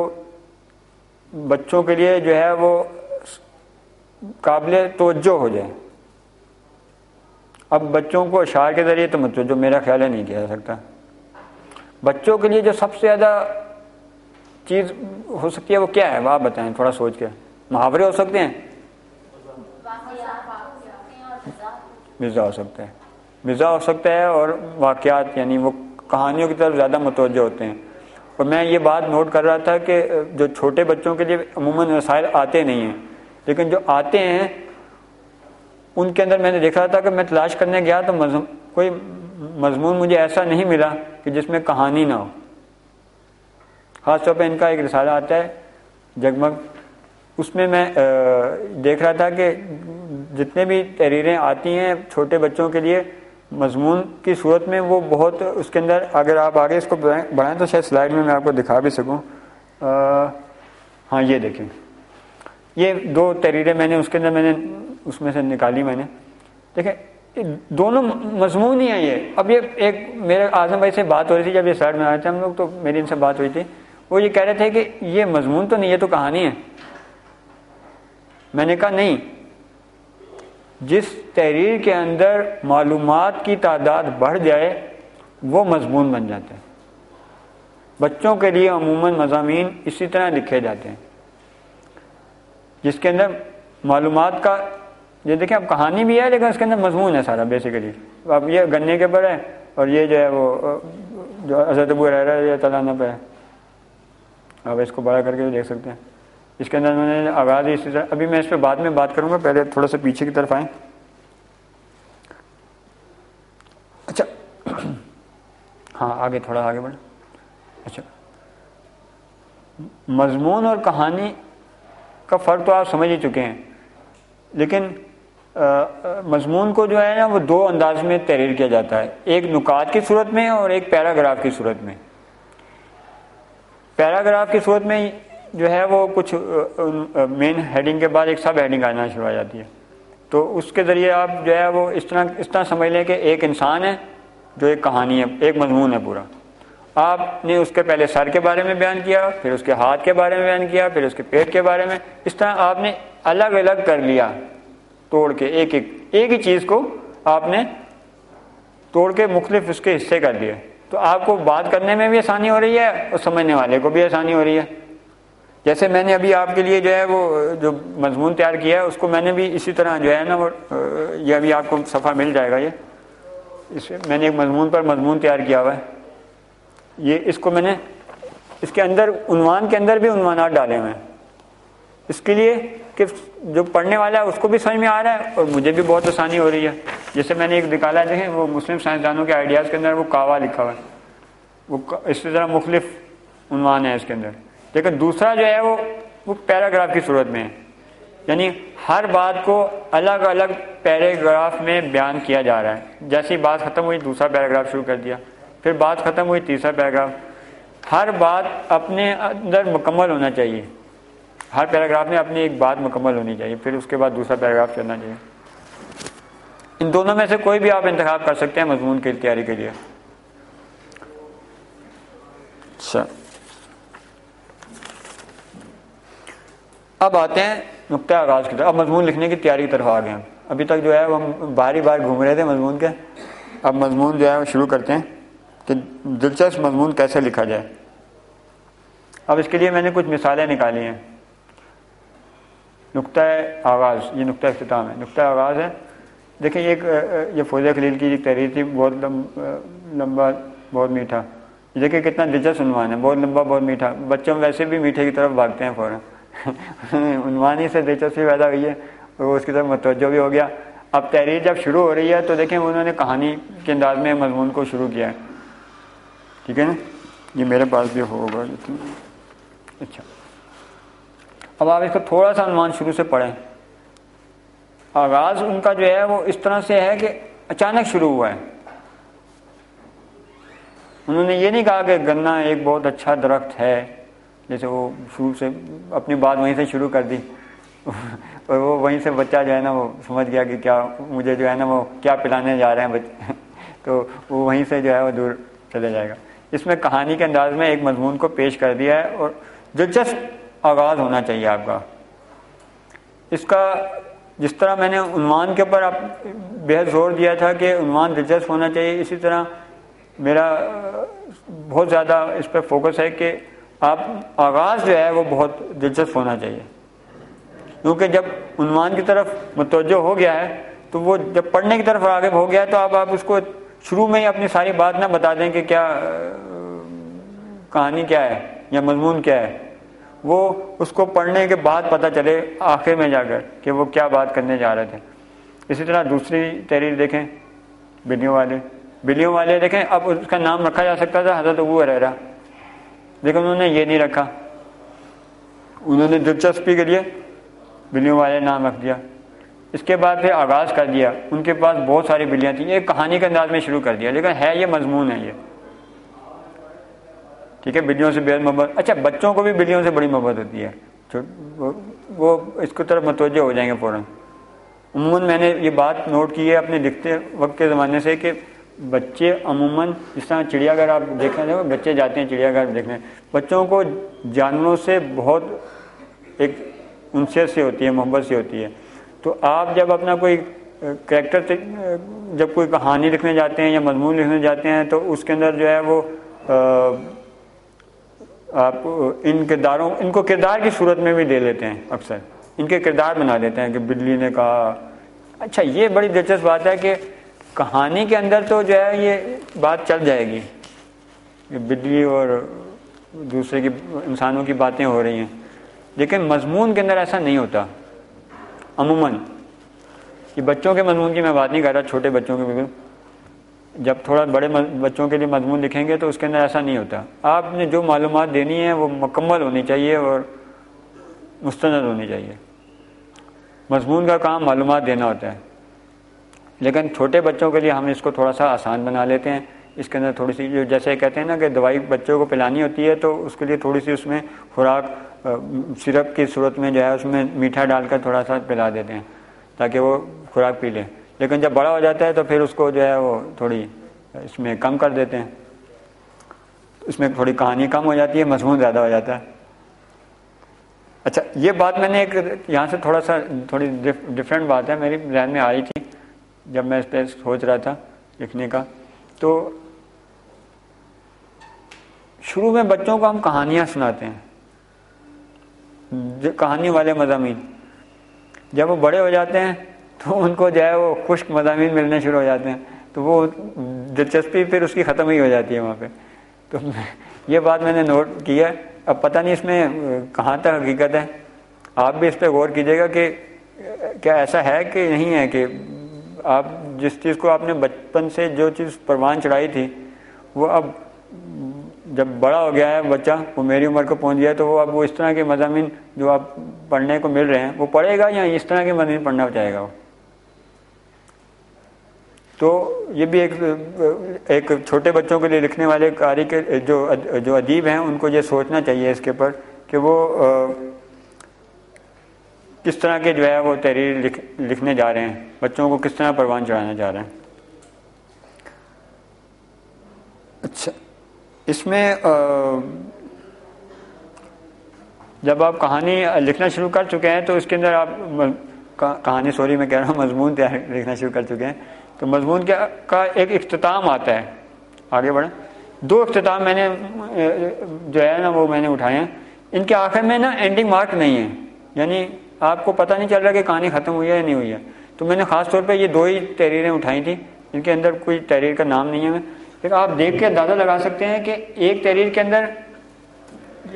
بچوں کے لیے جو ہے وہ قابل توجہ ہو جائے. اب بچوں کو اشعار کے ذریعے تو متوجہ میرا خیال ہے نہیں کیا جا سکتا. بچوں کے لیے جو سب سے زیادہ چیز ہو سکتی ہے وہ کیا ہے, وہ آپ بتائیں تھوڑا سوچ کے. محاورے ہو سکتے ہیں, مزاح ہو سکتا ہے, مزاح ہو سکتا ہے, اور واقعات یعنی وہ کہانیوں کی طرف زیادہ متوجہ ہوتے ہیں. اور میں یہ بات نوٹ کر رہا تھا کہ جو چھوٹے بچوں کے لیے عموماً وسائل آتے نہیں ہیں, لیکن جو آتے ہیں ان کے اندر میں نے دیکھا تھا کہ میں تلاش کرنے گیا تو کوئی مضمون مجھے ایسا نہیں ملا کہ جس میں کہانی نہ ہو. خاص طور پہ ان کا ایک رسالہ آتا ہے جگمگ, اس میں دیکھ رہا تھا کہ جتنے بھی تحریریں آتی ہیں چھوٹے بچوں کے لیے مضمون کی صورت میں, وہ بہت اس کے اندر, اگر آپ آگے اس کو بڑھائیں تو شاید سلائیڈ میں آپ کو دکھا بھی سکوں. ہاں یہ دیکھیں, یہ 2 تحریریں میں نے اس کے اندر میں نے اس میں سے نکالی. میں نے دیکھیں دونوں مضمون ہی ہیں یہ. اب یہ ایک میرے اعظم بھائی سے بات ہو رہی تھی جب یہ سلائیڈ میں آئے تھے ہم لوگ, تو میری ان سے بات ہوئی تھی. وہ یہ کہہ رہے تھے کہ یہ مضمون تو نہیں, یہ تو کہانی ہے. میں نے کہا نہیں, جس تحریر کے اندر معلومات کی تعداد بڑھ جائے وہ مضمون بن جاتا ہے. بچوں کے لیے عموماً مضامین اسی طرح لکھے جاتے ہیں جس کے اندر معلومات کا, یہ دیکھیں اب کہانی بھی ہے لیکن اس کے اندر مضمون ہے سارا بیسیکلی. اب یہ گنے کے پر ہے, اور یہ جو ہے وہ جو حضرت ابو ہریرہ رضی اللہ تعالیٰ عنہ پہ ہے. اب اس کو بڑا کر کے دیکھ سکتے ہیں. اس کے اندر میں نے آغاز اسی طرح, ابھی میں اس پہ بعد میں بات کروں گا, پہلے تھوڑا سا پیچھے کی طرف آئیں. اچھا ہاں آگے تھوڑا آگے بڑھیں. اچھا مضمون اور کہانی کا فرق تو آپ سمجھ ہی چکے ہیں, لیکن مضمون کو جو ہے نا وہ 2 انداز میں تحریر کیا جاتا ہے, ایک نکات کی صورت میں اور ایک پیراگراف کی صورت میں. پیراگراف کی صورت میں جو ہے وہ کچھ مین ہیڈنگ کے بعد ایک سب ہیڈنگ آنا شروع ہو جاتی ہے. تو اس کے ذریعے آپ جو ہے وہ اس طرح سمجھ لیں کہ ایک انسان ہے جو ایک کہانی ہے, ایک مضمون ہے پورا. آپ نے اس کے پہلے سر کے بارے میں بیان کیا, پھر اس کے ہاتھ کے بارے میں بیان کیا, پھر اس کے پیٹ کے بارے میں. اس طرح آپ نے الگ الگ کر لیا, توڑ کے ایک ہی چیز کو آپ نے توڑ کے مختلف اس کے حصے کر دیے. تو آپ کو بات کرنے میں بھی آسانی ہو رہی ہے اور سمجھنے والے کو بھی آسانی ہو رہی ہے. جیسے میں نے ابھی آپ کے لیے جو ہے وہ جو مضمون تیار کیا ہے اس کو میں نے بھی اسی طرح جو ہے نا وہ یہ ابھی آپ کو صفحہ مل جائے گا. یہ میں نے ایک مضمون پر مضمون تیار کیا ہوا ہے. یہ اس کو میں نے اس کے اندر عنوان کے اندر بھی عنوانات ڈالے ہوئے ہیں اس کے لیے کہ جو پڑھنے والا ہے اس کو بھی سمجھ میں آ رہا ہے اور مجھے بھی بہت آسانی ہو رہی ہے. جیسے میں نے ایک نکالا دیکھیں, وہ مسلم سائنسدانوں کے آئیڈیاز کے اندر وہ کعوہ لکھا ہوا ہے, وہ اس طرح مختلف عنوان ہے اس کے اندر. لیکن دوسرا جو ہے وہ پیراگراف کی صورت میں ہے, یعنی ہر بات کو الگ الگ پیراگراف میں بیان کیا جا رہا ہے. جیسی بات ختم ہوئی دوسرا پیراگراف شروع کر دیا, پھر بات ختم ہوئی تیسرا پیراگراف. ہر بات اپنے اندر مکمل ہونا چاہیے, ہر پیراگراف میں اپنی ایک بات مکمل ہونی چاہیے, پھر اس کے بعد دوسرا پیراگراف چلنا چاہیے. ان دونوں میں سے کوئی بھی آپ انتخاب کر سکتے ہیں مضمون کی تیاری کے لیے. اچھا اب آتے ہیں نقطۂ آغاز کی طرف. اب مضمون لکھنے کی تیاری کی طرف آ گئے ہیں. ابھی تک جو ہے وہ ہم بار گھوم رہے تھے مضمون کے. اب مضمون جو ہے وہ شروع کرتے ہیں کہ دلچسپ مضمون کیسے لکھا جائے. اب اس کے لیے میں نے کچھ مثالیں نکالی ہیں. نقطۂ آغاز, یہ نقطۂ اختتام ہے. نقطۂ آغاز ہے, دیکھیں یہ فوزیہ خلیل کی ایک تحریر تھی, بہت لمبا بہت میٹھا. دیکھیں کتنا دلچسپ عنوان ہے, بہت لمبا بہت میٹھا. بچوں ویسے بھی میٹھے کی طرف بھاگتے ہیں فوراً. عنوان ہی سے دلچسپی پیدا ہوئی ہے اور وہ اس کی طرف متوجہ بھی ہو گیا. اب تحریر جب شروع ہو رہی ہے تو دیکھیں انہوں نے کہانی کے انداز میں مضمون کو شروع کیا ہے. ٹھیک ہے نا, یہ میرے پاس بھی ہوگا. اچھا, اب آپ اس کو تھوڑا سا عنوان شروع سے پڑھیں. آغاز ان کا جو ہے وہ اس طرح سے ہے کہ اچانک شروع ہوا ہے. انہوں نے یہ نہیں کہا کہ گنا ایک بہت اچھا درخت ہے, جیسے وہ شروع سے اپنی بات وہیں سے شروع کر دی اور وہ وہیں سے بچہ جو ہے نا وہ سمجھ گیا کہ کیا مجھے جو ہے نا وہ کیا پلانے جا رہے ہیں بچے تو وہ وہیں سے جو ہے وہ دور چلے جائے گا. اس میں کہانی کے انداز میں ایک مضمون کو پیش کر دیا ہے اور دلچسپ آغاز ہونا چاہیے آپ کا. اس کا جس طرح میں نے عنوان کے اوپر بہت زور دیا تھا کہ عنوان دلچسپ ہونا چاہیے, اسی طرح میرا بہت زیادہ اس پہ فوکس ہے کہ آپ آغاز جو ہے وہ بہت دلچسپ ہونا چاہیے, کیونکہ جب عنوان کی طرف متوجہ ہو گیا ہے تو وہ جب پڑھنے کی طرف راغب ہو گیا تو آپ اس کو شروع میں ہی اپنی ساری بات نہ بتا دیں کہ کیا کہانی کیا ہے یا مضمون کیا ہے, وہ اس کو پڑھنے کے بعد پتہ چلے آخر میں جا کر کہ وہ کیا بات کرنے جا رہے تھے. اسی طرح دوسری تحریر دیکھیں, بلیوں والے دیکھیں. اب اس کا نام رکھا جا سکتا تھا حضرت ابو ہریرہ, لیکن انہوں نے یہ نہیں رکھا, انہوں نے دلچسپی کے لیے بلیوں والے نام رکھ دیا. اس کے بعد پھر آغاز کر دیا, ان کے پاس بہت ساری بلیاں تھیں, ایک کہانی کے انداز میں شروع کر دیا, لیکن ہے یہ مضمون ہے یہ, ٹھیک ہے, بلیوں سے بے حد محبت. اچھا, بچوں کو بھی بلیوں سے بڑی محبت ہوتی ہے, وہ اس کی طرف متوجہ ہو جائیں گے فوراً. عموماً میں نے یہ بات نوٹ کی ہے اپنے لکھتے وقت کے زمانے سے کہ بچے عموماً جس طرح چڑیا گھر آپ دیکھیں گے, بچے جاتے ہیں چڑیا گھر دیکھنے, بچوں کو جانوروں سے بہت ایک انسیت سے ہوتی ہے, محبت سے ہوتی ہے. تو آپ جب اپنا کوئی کریکٹر جب کوئی کہانی لکھنے جاتے ہیں یا مضمون لکھنے جاتے ہیں تو اس کے اندر جو ہے وہ آپ ان کو کردار کی صورت میں بھی دے لیتے ہیں, اکثر ان کے کردار بنا دیتے ہیں کہ بلی نے کہا. اچھا, یہ بڑی دلچسپ بات ہے کہ کہانی کے اندر تو جو ہے یہ بات چل جائے گی کہ بلی اور دوسرے کی انسانوں کی باتیں ہو رہی ہیں, لیکن مضمون کے اندر ایسا نہیں ہوتا عموماً. یہ بچوں کے مضمون کی میں بات نہیں کر رہا, چھوٹے بچوں کے, بالکل جب تھوڑا بڑے بچوں کے لیے مضمون لکھیں گے تو اس کے اندر ایسا نہیں ہوتا. آپ نے جو معلومات دینی ہے وہ مکمل ہونی چاہیے اور مستند ہونی چاہیے. مضمون کا کام معلومات دینا ہوتا ہے, لیکن چھوٹے بچوں کے لیے ہم اس کو تھوڑا سا آسان بنا لیتے ہیں. اس کے اندر تھوڑی سی جو جیسے کہتے ہیں نا کہ دوائی بچوں کو پلانی ہوتی ہے تو اس کے لیے تھوڑی سی اس میں خوراک سرپ کی صورت میں جو ہے اس میں میٹھا ڈال کر تھوڑا سا پلا دیتے ہیں تاکہ وہ خوراک پی لے. لیکن جب بڑا ہو جاتا ہے تو پھر اس کو جو ہے وہ تھوڑی اس میں کم کر دیتے ہیں, اس میں تھوڑی کہانی کم ہو جاتی ہے, مضمون زیادہ ہو جاتا ہے. اچھا, یہ بات میں نے ایک یہاں سے تھوڑی ڈفرینٹ بات ہے میری ذہن میں آئی تھی جب میں اس پہ سوچ رہا تھا لکھنے کا. تو شروع میں بچوں کو ہم کہانیاں سناتے ہیں, کہانی والے مضامین. جب وہ بڑے ہو جاتے ہیں تو ان کو جو ہے وہ خشک مضامین ملنے شروع ہو جاتے ہیں, تو وہ دلچسپی پھر اس کی ختم ہی ہو جاتی ہے وہاں پہ. تو یہ بات میں نے نوٹ کی ہے. اب پتہ نہیں اس میں کہاں تک حقیقت ہے, آپ بھی اس پہ غور کیجیے گا کہ کیا ایسا ہے کہ نہیں ہے کہ آپ جس چیز کو آپ نے بچپن سے جو چیز پروان چڑھائی تھی وہ اب جب بڑا ہو گیا ہے بچہ, وہ میری عمر کو پہنچ گیا ہے, تو وہ اب وہ اس طرح کے مضامین جو آپ پڑھنے کو مل رہے ہیں وہ پڑھے گا یا اس طرح کے مضامین پڑھنا چاہے گا وہ. تو یہ بھی ایک چھوٹے بچوں کے لیے لکھنے والے قاری کے جو ادیب ہیں ان کو یہ سوچنا چاہیے اس کے اوپر کہ وہ کس طرح کے جو ہے وہ تحریر لکھنے جا رہے ہیں, بچوں کو کس طرح پروان چڑھانے جا رہے ہیں. اچھا, اس میں جب آپ کہانی لکھنا شروع کر چکے ہیں تو اس کے اندر آپ کہانی میں کہہ رہا ہوں مضمون لکھنا شروع کر چکے ہیں تو مضمون کا ایک اختتام آتا ہے. آگے بڑھیں. 2 اختتام میں نے جو ہے نا وہ میں نے اٹھائے ہیں. ان کے آخر میں نا اینڈنگ مارک نہیں ہے, یعنی آپ کو پتہ نہیں چل رہا کہ کہانی ختم ہوئی ہے یا نہیں ہوئی ہے. تو میں نے خاص طور پہ یہ 2 ہی تحریریں اٹھائی تھیں, ان کے اندر کوئی تحریر کا نام نہیں ہے. لیکن آپ دیکھ کے اندازہ لگا سکتے ہیں کہ ایک تحریر کے اندر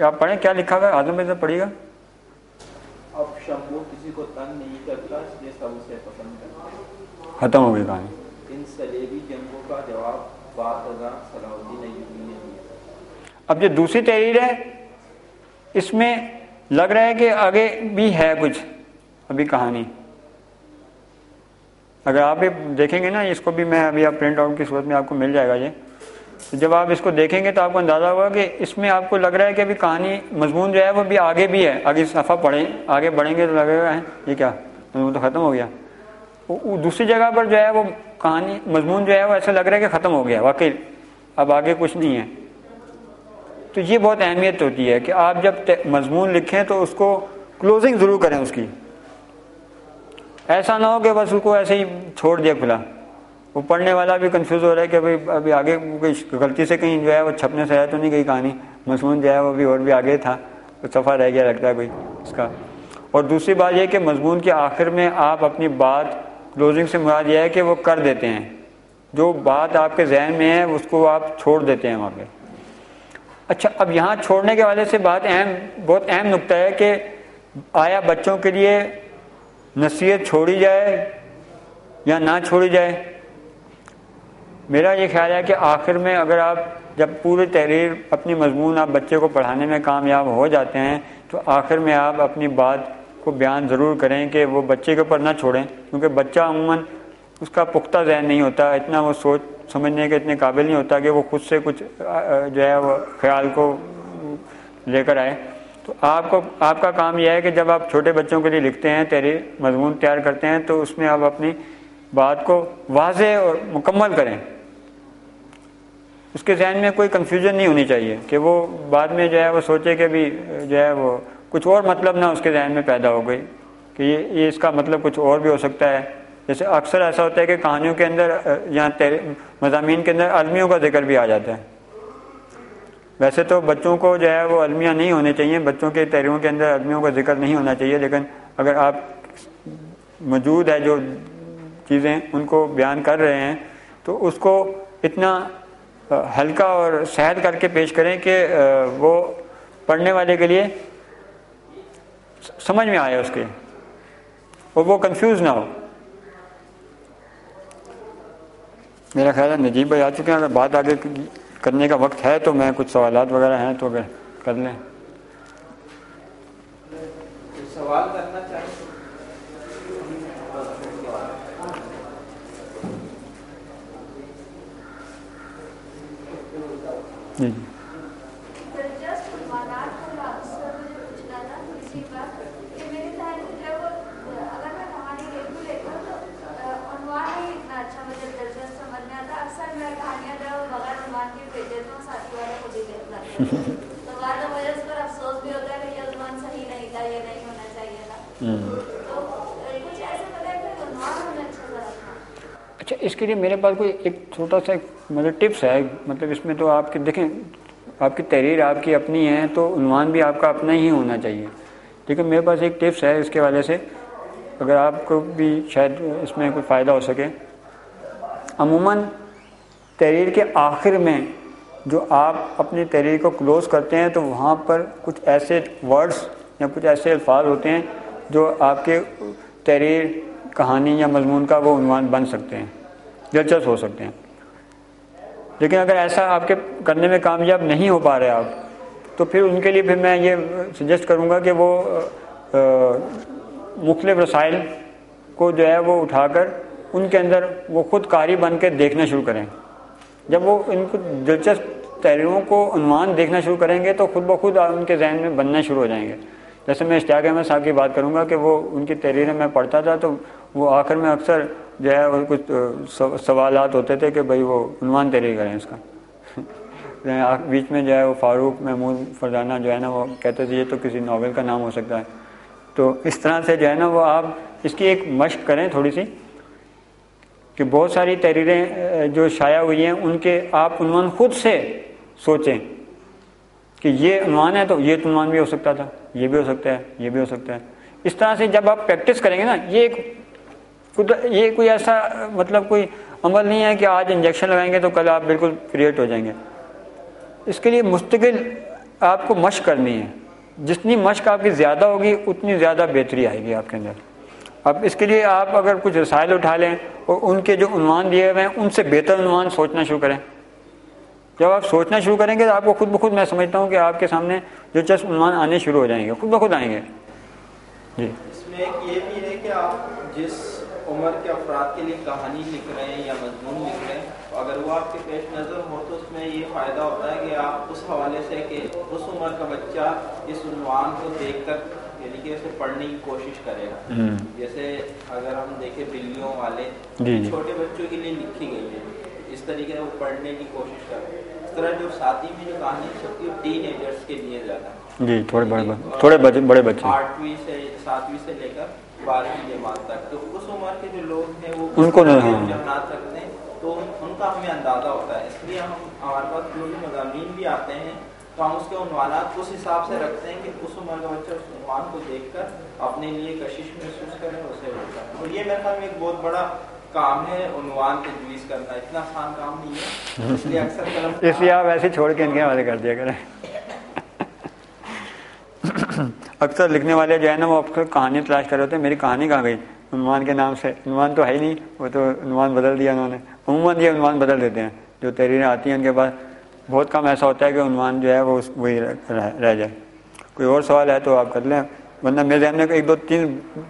آپ پڑھیں کیا لکھا ہوا ہے. اعظم بھائی پڑھیے گا. اب شمبو کسی کو تنگ نہیں کرتا یہ سب اسے پسند کرتا. ختم ہو گئی کہانی. ان صلیبی جنگوں کا جواب بات صلاح الدین ایوبی نے دیا. اب جو دوسری تحریر ہے اس میں لگ رہا ہے کہ آگے بھی ہے کچھ ابھی کہانی. اگر آپ بھی دیکھیں گے نا اس کو بھی، میں ابھی آپ پرنٹ آؤٹ کی صورت میں آپ کو مل جائے گا یہ، جب آپ اس کو دیکھیں گے تو آپ کو اندازہ ہوگا کہ اس میں آپ کو لگ رہا ہے کہ ابھی کہانی مضمون جو ہے وہ بھی آگے بھی ہے. آگے صفحہ پڑھیں، آگے بڑھیں گے تو لگے گا یہ کیا مضمون تو ختم ہو گیا. دوسری جگہ پر جو ہے وہ کہانی مضمون جو ہے وہ ایسا لگ رہا ہے کہ ختم ہو گیا، واقعی اب آگے کچھ نہیں ہے. تو یہ بہت اہمیت ہوتی ہے کہ آپ جب مضمون لکھیں تو اس کو کلوزنگ ضرور کریں اس کی. ایسا نہ ہو کہ بس اس کو ایسے ہی چھوڑ دیا کھلا، وہ پڑھنے والا بھی کنفیوز ہو رہا ہے کہ بھائی ابھی آگے کوئی غلطی سے کہیں جو ہے وہ چھپنے سے ہے تو نہیں گئی کہانی، مضمون جو ہے وہ بھی اور بھی آگے تھا، تو صفحہ رہ گیا لگتا ہے کوئی اس کا. اور دوسری بات یہ کہ مضمون کے آخر میں آپ اپنی بات، کلوزنگ سے مراد یہ ہے کہ وہ کر دیتے ہیں، جو بات آپ کے ذہن میں ہے اس کو آپ چھوڑ دیتے ہیں وہاں پہ. اچھا، اب یہاں چھوڑنے کے حوالے سے بہت اہم نقطہ ہے کہ آیا بچوں کے لیے نصیحت چھوڑی جائے یا نہ چھوڑی جائے. میرا یہ خیال ہے کہ آخر میں اگر آپ جب پوری تحریر اپنی مضمون آپ بچے کو پڑھانے میں کامیاب ہو جاتے ہیں تو آخر میں آپ اپنی بات کو بیان ضرور کریں کہ وہ بچے کے اوپر نہ چھوڑیں، کیونکہ بچہ عموماً اس کا پختہ ذہن نہیں ہوتا، اتنا وہ سوچ سمجھنے کے اتنے قابل نہیں ہوتا کہ وہ خود سے کچھ جو ہے وہ خیال کو لے کر آئے. تو آپ کا کام یہ ہے کہ جب آپ چھوٹے بچوں کے لیے لکھتے ہیں، تحریر مضمون تیار کرتے ہیں، تو اس میں آپ اپنی بات کو واضح اور مکمل کریں. اس کے ذہن میں کوئی کنفیوژن نہیں ہونی چاہیے کہ وہ بعد میں جو ہے وہ سوچے کہ بھی جو ہے وہ کچھ اور مطلب نہ اس کے ذہن میں پیدا ہو گئی کہ یہ اس کا مطلب کچھ اور بھی ہو سکتا ہے. جیسے اکثر ایسا ہوتا ہے کہ کہانیوں کے اندر یا مضامین کے اندر المیوں کا ذکر بھی آ جاتا ہے. ویسے تو بچوں کو جو ہے وہ المیہ نہیں ہونے چاہیے، بچوں کے تحریروں کے اندر المیوں کا ذکر نہیں ہونا چاہیے، لیکن اگر آپ موجود ہے جو چیزیں ان کو بیان کر رہے ہیں تو اس کو اتنا ہلکا اور سہل کر کے پیش کریں کہ وہ پڑھنے والے کے لیے سمجھ میں آئے اس کے، اور وہ کنفیوز نہ ہو. میرا خیال ہے نجیب بھائی آ چکے ہیں، اگر بات آگے کرنے کا وقت ہے تو میں کچھ سوالات وغیرہ ہیں تو اگر کر لیں. سوال کرنا چاہیں جی افسوس بھی ہوتا ہے کہ یہ عنوان صحیح نہیں تھا، یہ نہیں ہونا چاہیے تھا. کچھ ایسے پتہ ہے کہ عنوان ہونا اچھا. اچھا، اس کے لیے میرے پاس کوئی ایک چھوٹا سا مطلب ٹپس ہے. مطلب اس میں تو آپ کی دیکھیں، آپ کی تحریر آپ کی اپنی ہے تو عنوان بھی آپ کا اپنا ہی ہونا چاہیے، لیکن میرے پاس ایک ٹپس ہے اس کے حوالے سے، اگر آپ کو بھی شاید اس میں کوئی فائدہ ہو سکے. عموماً تحریر کے آخر میں جو آپ اپنی تحریر کو کلوز کرتے ہیں تو وہاں پر کچھ ایسے ورڈز یا کچھ ایسے الفاظ ہوتے ہیں جو آپ کے تحریر، کہانی یا مضمون کا وہ عنوان بن سکتے ہیں، دلچسپ ہو سکتے ہیں. لیکن اگر ایسا آپ کے کرنے میں کامیاب نہیں ہو پا رہے آپ، تو پھر ان کے لیے پھر میں یہ سجیسٹ کروں گا کہ وہ مختلف رسائل کو جو ہے وہ اٹھا کر ان کے اندر وہ خود قاری بن کے دیکھنا شروع کریں. جب وہ ان کو دلچسپ تحریروں کو عنوان دیکھنا شروع کریں گے تو خود بخود ان کے ذہن میں بننا شروع ہو جائیں گے. جیسے میں اشتیاق احمد صاحب کی بات کروں گا کہ وہ ان کی تحریریں میں پڑھتا تھا تو وہ آخر میں اکثر جو ہے وہ کچھ سوالات ہوتے تھے کہ بھائی وہ عنوان تحریر کریں اس کا. بیچ میں جو ہے وہ فاروق محمود فرزانہ جو ہے نا وہ کہتے تھے یہ تو کسی ناول کا نام ہو سکتا ہے. تو اس طرح سے جو ہے نا وہ آپ اس کی ایک مشق کریں تھوڑی سی، کہ بہت ساری تحریریں جو شائع ہوئی ہیں ان کے آپ عنوان خود سے سوچیں کہ یہ عنوان ہے تو یہ عنوان بھی ہو سکتا تھا، یہ بھی ہو سکتا ہے، یہ بھی ہو سکتا ہے. اس طرح سے جب آپ پریکٹس کریں گے نا، یہ کوئی ایسا مطلب کوئی عمل نہیں ہے کہ آج انجیکشن لگائیں گے تو کل آپ بالکل کریٹ ہو جائیں گے. اس کے لیے مستقل آپ کو مشق کرنی ہے. جتنی مشق آپ کی زیادہ ہوگی اتنی زیادہ بہتری آئے گی آپ کے اندر. اب اس کے لیے آپ اگر کچھ رسائل اٹھا لیں اور ان کے جو عنوان دیے ہوئے ہیں ان سے بہتر عنوان سوچنا شروع کریں. جب آپ سوچنا شروع کریں گے تو آپ کو خود بخود میں سمجھتا ہوں کہ آپ کے سامنے دلچسپ عنوان آنے شروع ہو جائیں گے، خود بخود آئیں گے. جی اس میں ایک یہ بھی ہے کہ آپ جس عمر کے افراد کے لیے کہانی لکھ رہے ہیں یا مضمون لکھ رہے ہیں، اگر وہ آپ کے پیش نظر ہو تو اس میں یہ فائدہ ہوتا ہے کہ آپ اس حوالے سے کہ اس عمر کا بچہ اس عنوان کو دیکھ کر یعنی کہ اسے پڑھنے کی کوشش کرے گا. جیسے اگر ہم دیکھیں بلیوں والے چھوٹے بچوں کے لیے لکھی گئی ہے، اس طریقے سے وہ پڑھنے کی کوشش کریں. اس طرح جو ساتھی میں جو کہانی چھپتی ہے ٹین ایجرس کے لیے زیادہ جی، تھوڑے بڑے بچے 8ویں سے 7ویں سے لے کر 12ویں جماعت تک، تو اس عمر کے جو لوگ ہیں وہ ان کو رجحانات رکھتے ہیں تو ان کا ہمیں اندازہ ہوتا ہے. اس لیے ہمارے پاس جو بھی مضامین بھی آتے ہیں تو ہم اس کے عنوانات اس حساب سے رکھتے ہیں کہ اس عمر کا بچہ اس عنوان کو دیکھ کر اپنے لیے کشش محسوس کرے اسے ہوتا ہے. اور یہ میرے خیال میں ایک بہت بڑا کام ہے عنوان تجویز کرنا، اتنا آسان کام نہیں ہے. اس لیے اکثر اس لیے آپ ایسے چھوڑ کے ان کے حوالے کر دیا کریں. اکثر لکھنے والے جو ہے نا وہ اکثر کہانی تلاش کر رہے ہوتے ہیں، میری کہانی کہاں گئی عنوان کے نام سے. عنوان تو ہے ہی نہیں، وہ تو عنوان بدل دیا انہوں نے. عموماً یہ عنوان بدل دیتے ہیں جو تحریریں آتی ہیں ان کے پاس. بہت کم ایسا ہوتا ہے کہ عنوان جو ہے وہ وہی رہ جائے. کوئی اور سوال ہے تو آپ کر لیں، ورنہ میرے ذہن میں 1-2-3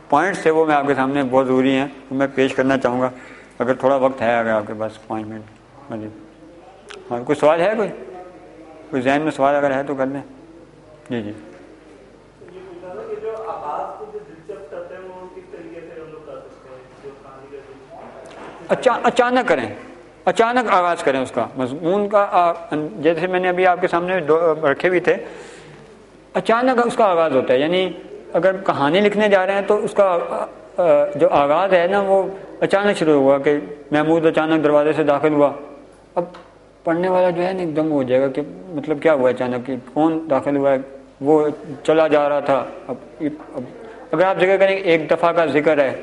پوائنٹس ہے وہ میں آپ کے سامنے بہت ضروری ہیں وہ میں پیش کرنا چاہوں گا اگر تھوڑا وقت ہے، اگر آپ کے پاس 5 منٹ مزید. ہاں کوئی سوال ہے، کوئی ذہن میں سوال اگر ہے تو کر لیں. جی جی. اچانک کریں، اچانک آغاز کریں اس کا مضمون کا. جیسے میں نے ابھی آپ کے سامنے رکھے بھی تھے، اچانک اس کا آغاز ہوتا ہے. یعنی اگر کہانی لکھنے جا رہے ہیں تو اس کا جو آغاز ہے نا وہ اچانک شروع ہوا کہ محمود اچانک دروازے سے داخل ہوا. اب پڑھنے والا جو ہے نا ایک دم ہو جائے گا کہ مطلب کیا ہوا اچانک، کہ کون داخل ہوا ہے، وہ چلا جا رہا تھا. اب اگر آپ ذکر کریں ایک دفعہ کا ذکر ہے،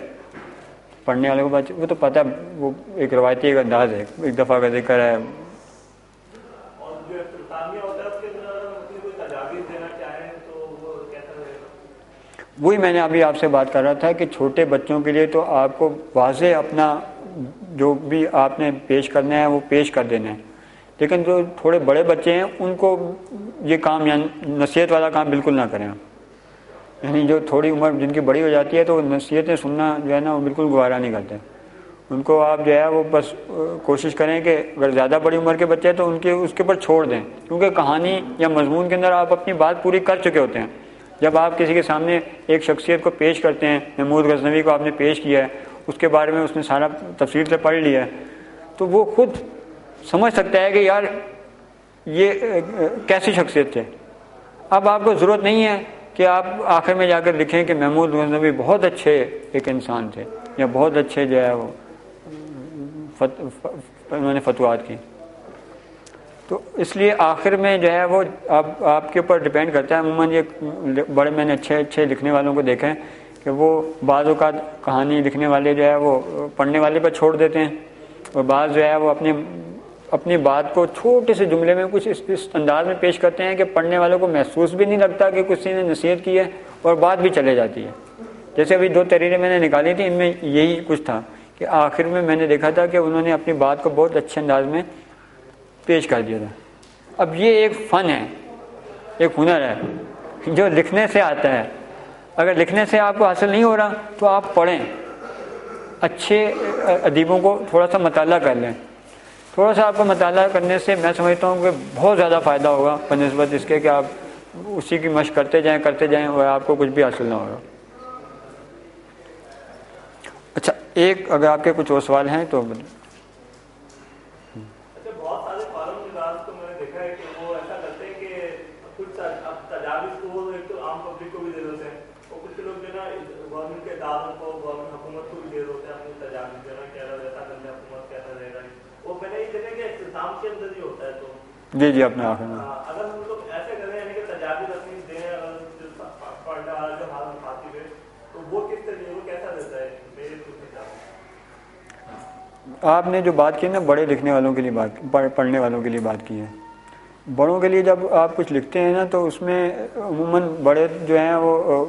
پڑھنے والے کو وہ تو پتہ ہے وہ ایک روایتی ایک انداز ہے، ایک دفعہ کا ذکر ہے. وہی میں نے ابھی آپ سے بات کر رہا تھا کہ چھوٹے بچوں کے لیے تو آپ کو واضح اپنا جو بھی آپ نے پیش کرنا ہے وہ پیش کر دینا ہے. لیکن جو تھوڑے بڑے بچے ہیں ان کو یہ کام یعنی نصیحت والا کام بالکل نہ کریں. یعنی جو تھوڑی عمر جن کی بڑی ہو جاتی ہے تو نصیحتیں سننا جو ہے نا وہ بالکل گوارا نہیں کرتے. ان کو آپ جو ہے وہ بس کوشش کریں کہ اگر زیادہ بڑی عمر کے بچے ہیں تو اس کے اوپر چھوڑ دیں، کیونکہ کہانی یا مضمون کے اندر آپ اپنی بات پوری کر چکے ہوتے ہیں. جب آپ کسی کے سامنے ایک شخصیت کو پیش کرتے ہیں، محمود غزنوی کو آپ نے پیش کیا ہے، اس کے بارے میں اس نے سارا تفصیل سے پڑھ لیا ہے، تو وہ خود سمجھ سکتا ہے کہ یار یہ کیسی شخصیت تھے. اب آپ کو ضرورت نہیں ہے کہ آپ آخر میں جا کر لکھیں کہ محمود غزنوی بہت اچھے ایک انسان تھے یا بہت اچھے جو ہے وہ انہوں نے فتوحات کی. تو اس لیے آخر میں جو ہے وہ آپ کے اوپر ڈپینڈ کرتا ہے. عموماً یہ بڑے میں نے اچھے لکھنے والوں کو دیکھا ہے کہ وہ بعض اوقات کہانی لکھنے والے جو ہے وہ پڑھنے والے پر چھوڑ دیتے ہیں، اور بعض جو ہے وہ اپنی بات کو چھوٹے سے جملے میں کچھ اس انداز میں پیش کرتے ہیں کہ پڑھنے والوں کو محسوس بھی نہیں لگتا کہ کسی نے نصیحت کی ہے اور بات بھی چلے جاتی ہے. جیسے ابھی 2 تحریریں میں نے نکالی تھی، ان میں یہی کچھ تھا کہ آخر میں نے دیکھا تھا کہ انہوں نے اپنی بات کو بہت اچھے انداز میں پیش کر دیا تھا. اب یہ ایک فن ہے، ایک ہنر ہے جو لکھنے سے آتا ہے. اگر لکھنے سے آپ کو حاصل نہیں ہو رہا تو آپ پڑھیں، اچھے ادیبوں کو تھوڑا سا مطالعہ کر لیں. تھوڑا سا آپ کو مطالعہ کرنے سے میں سمجھتا ہوں کہ بہت زیادہ فائدہ ہوگا بنسبت اس کے کہ آپ اسی کی مشق کرتے جائیں اور آپ کو کچھ بھی حاصل نہ ہوگا. اچھا، ایک اگر آپ کے کچھ اور سوال ہیں تو جی جی اپنے آخر میں اگر ہم لوگ ایسے کریں یعنی کہ تجاویز اپنی دیں پڑھنے والا جو حال خاطب ہے تو وہ کس طریقے کو کیسا دیتا ہے؟ میرے آپ نے جو بات کی نا بڑے لکھنے والوں کے لیے پڑھنے والوں کے لیے بات کی ہے. بڑوں کے لیے جب آپ کچھ لکھتے ہیں نا تو اس میں عموماً بڑے جو ہیں وہ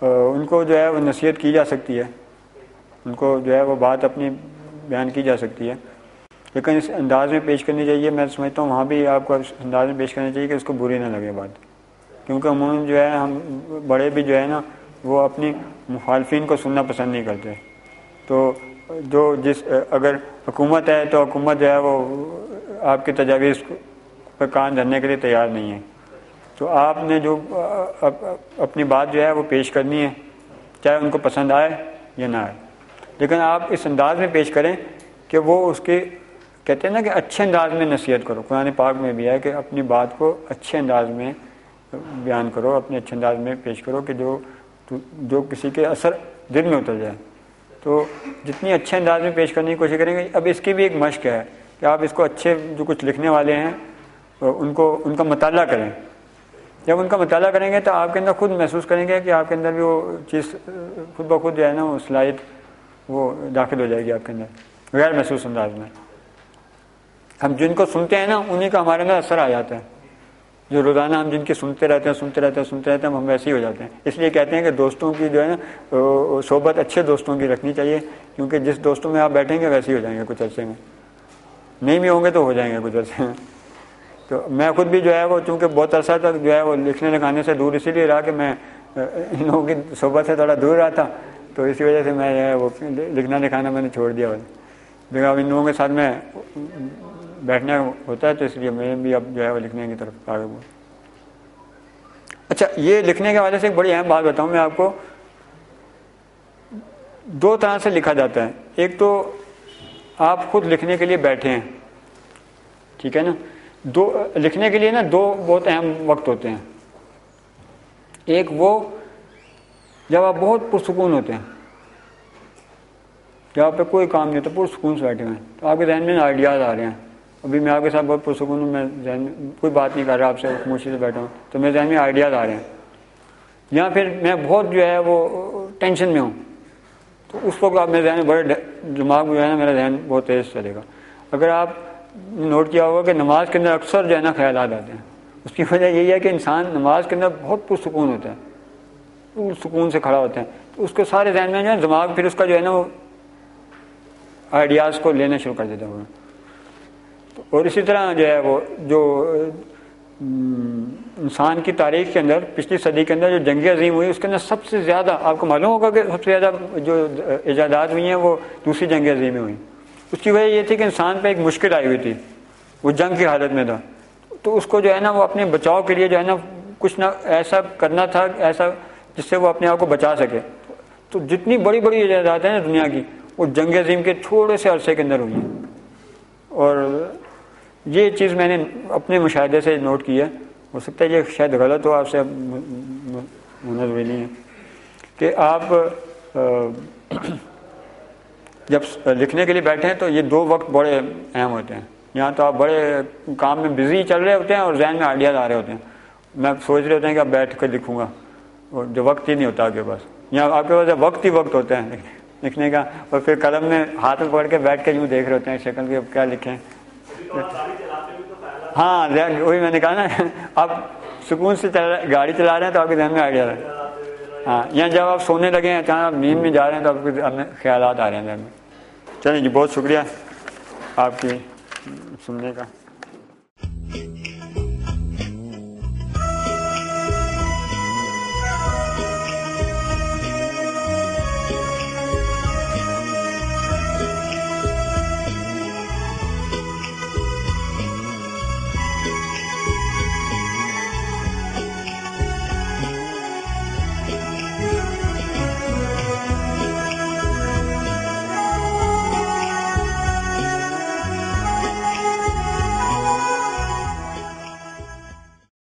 ان کو جو ہے وہ نصیحت کی جا سکتی ہے، ان کو جو ہے وہ بات اپنی بیان کی جا سکتی ہے. لیکن اس انداز میں پیش کرنی چاہیے. میں سمجھتا ہوں وہاں بھی آپ کو اس انداز میں پیش کرنا چاہیے کہ اس کو بری نہ لگے بات, کیونکہ عموماً جو ہے ہم بڑے بھی جو ہے نا وہ اپنی مخالفین کو سننا پسند نہیں کرتے. تو جو اگر حکومت ہے تو حکومت جو ہے وہ آپ کی تجاویز پہ کان دھرنے کے لیے تیار نہیں ہے. تو آپ نے جو اپنی بات جو ہے وہ پیش کرنی ہے, چاہے ان کو پسند آئے یا نہ آئے, لیکن آپ اس انداز میں پیش کریں کہ وہ اس کے کہتے ہیں نا کہ اچھے انداز میں نصیحت کرو. قرآن پاک میں بھی ہے کہ اپنی بات کو اچھے انداز میں بیان کرو, اپنے اچھے انداز میں پیش کرو کہ جو کسی کے اثر دل میں اتر جائے. تو جتنی اچھے انداز میں پیش کرنے کی کوشش کریں گے. اب اس کی بھی ایک مشق ہے کہ آپ اس کو اچھے جو کچھ لکھنے والے ہیں ان کا مطالعہ کریں. جب ان کا مطالعہ کریں گے تو آپ کے اندر خود محسوس کریں گے کہ آپ کے اندر بھی وہ چیز خود بخود جو ہے نا وہ صلاحیت وہ داخل ہو جائے گی آپ کے اندر غیر محسوس انداز میں. ہم جن کو سنتے ہیں نا انہیں کا ہمارے اندر اثر آ جاتا ہے. جو روزانہ ہم جن کی سنتے رہتے ہیں ہم ویسے ہی ہو جاتے ہیں. اس لیے کہتے ہیں کہ دوستوں کی جو ہے نا صحبت اچھے دوستوں کی رکھنی چاہیے, کیونکہ جس دوستوں میں آپ بیٹھیں گے ویسے ہی ہو جائیں گے کچھ عرصے میں. نہیں بھی ہوں گے تو ہو جائیں گے کچھ عرصے میں. تو میں خود بھی جو ہے وہ چونکہ بہت عرصہ تک جو ہے وہ لکھنے لکھانے سے دور اسی لیے رہا کہ میں ان لوگوں کی صحبت سے تھوڑا دور رہا تھا. تو اسی وجہ سے میں جو ہے وہ لکھنا لکھانا میں نے چھوڑ دیا. لیکن اب ان لوگوں کے ساتھ میں بیٹھنا ہوتا ہے تو اس لیے میں بھی اب جو ہے وہ لکھنے کی طرف آگے بڑھوں. اچھا, یہ لکھنے کے حوالے سے ایک بڑی اہم بات بتاؤں میں آپ کو. دو طرح سے لکھا جاتا ہے. ایک تو آپ خود لکھنے کے لیے بیٹھے ہیں, ٹھیک ہے نا. لکھنے کے لیے نا دو بہت اہم وقت ہوتے ہیں. ایک وہ جب آپ بہت پرسکون ہوتے ہیں, جب آپ پہ کوئی کام نہیں ہوتا, پرسکون سے بیٹھے ہوئے ہیں, تو آپ کے ذہن میں آئیڈیاز آ رہے ہیں. ابھی میں آپ کے ساتھ بہت پرسکون ہوں, میں ذہن میں کوئی بات نہیں کر رہا آپ سے, خاموشی سے بیٹھا ہوں, تو میرے ذہن میں آئیڈیاز آ رہے ہیں. یا پھر میں بہت جو ہے وہ ٹینشن میں ہوں, تو اس وقت آپ میرے ذہن میں بڑے دماغ میں جو ہے نا میرا ذہن بہت تیز چلے گا. اگر آپ نوٹ کیا ہوگا کہ نماز کے اندر اکثر جو ہے نا خیالات آتے ہیں. اس کی وجہ یہی ہے کہ انسان نماز کے اندر بہت پرسکون ہوتا ہے, پرسکون سے کھڑا ہوتا ہے, تو اس کے سارے ذہن میں جو ہے دماغ پھر اس کا جو ہے نا وہ آئیڈیاز کو لینا شروع کر دیتا ہے. اور اسی طرح جو ہے وہ جو انسان کی تاریخ کے اندر پچھلی صدی کے اندر جو جنگیں عظیم ہوئی, اس کے اندر سب سے زیادہ آپ کو معلوم ہوگا کہ سب سے زیادہ جو ایجادات ہوئی ہیں وہ دوسری جنگ عظیم میں ہوئی. اس کی وجہ یہ تھی کہ انسان پہ ایک مشکل آئی ہوئی تھی, وہ جنگ کی حالت میں تھا, تو اس کو جو ہے نا وہ اپنے بچاؤ کے لیے جو ہے نا کچھ نہ ایسا کرنا تھا ایسا جس سے وہ اپنے آپ کو بچا سکے. تو جتنی بڑی بڑی ایجادات ہیں نا دنیا کی, وہ جنگ عظیم کے تھوڑے سے عرصے کے اندر ہوئی ہیں. اور یہ چیز میں نے اپنے مشاہدے سے نوٹ کی ہے, ہو سکتا ہے یہ شاید غلط ہو, آپ سے منظر بھی نہیں ہے, کہ آپ جب لکھنے کے لیے بیٹھے ہیں تو یہ دو وقت بڑے اہم ہوتے ہیں. یہاں تو آپ بڑے کام میں بزی چل رہے ہوتے ہیں اور ذہن میں آئیڈیاز آ رہے ہوتے ہیں, میں سوچ رہے ہوتے ہیں کہ اب بیٹھ کر لکھوں گا, اور جو وقت ہی نہیں ہوتا آپ کے پاس. یہاں آپ کے پاس وقت ہی وقت ہوتا ہے لکھنے کا, اور پھر قلم میں ہاتھ میں پکڑ کے بیٹھ کے یوں دیکھ رہے ہوتے ہیں شکل کی اب کیا لکھیں. ہاں وہی میں نے کہا نا, آپ سکون سے گاڑی چلا رہے ہیں تو آپ کے ذہن میں آئیڈیا ہے. ہاں, یا جب آپ سونے لگے ہیں اچانک آپ نیند میں جا رہے ہیں تو آپ کے خیالات آ رہے ہیں ذہن میں. چلیں جی, بہت شکریہ آپ کی سننے کا.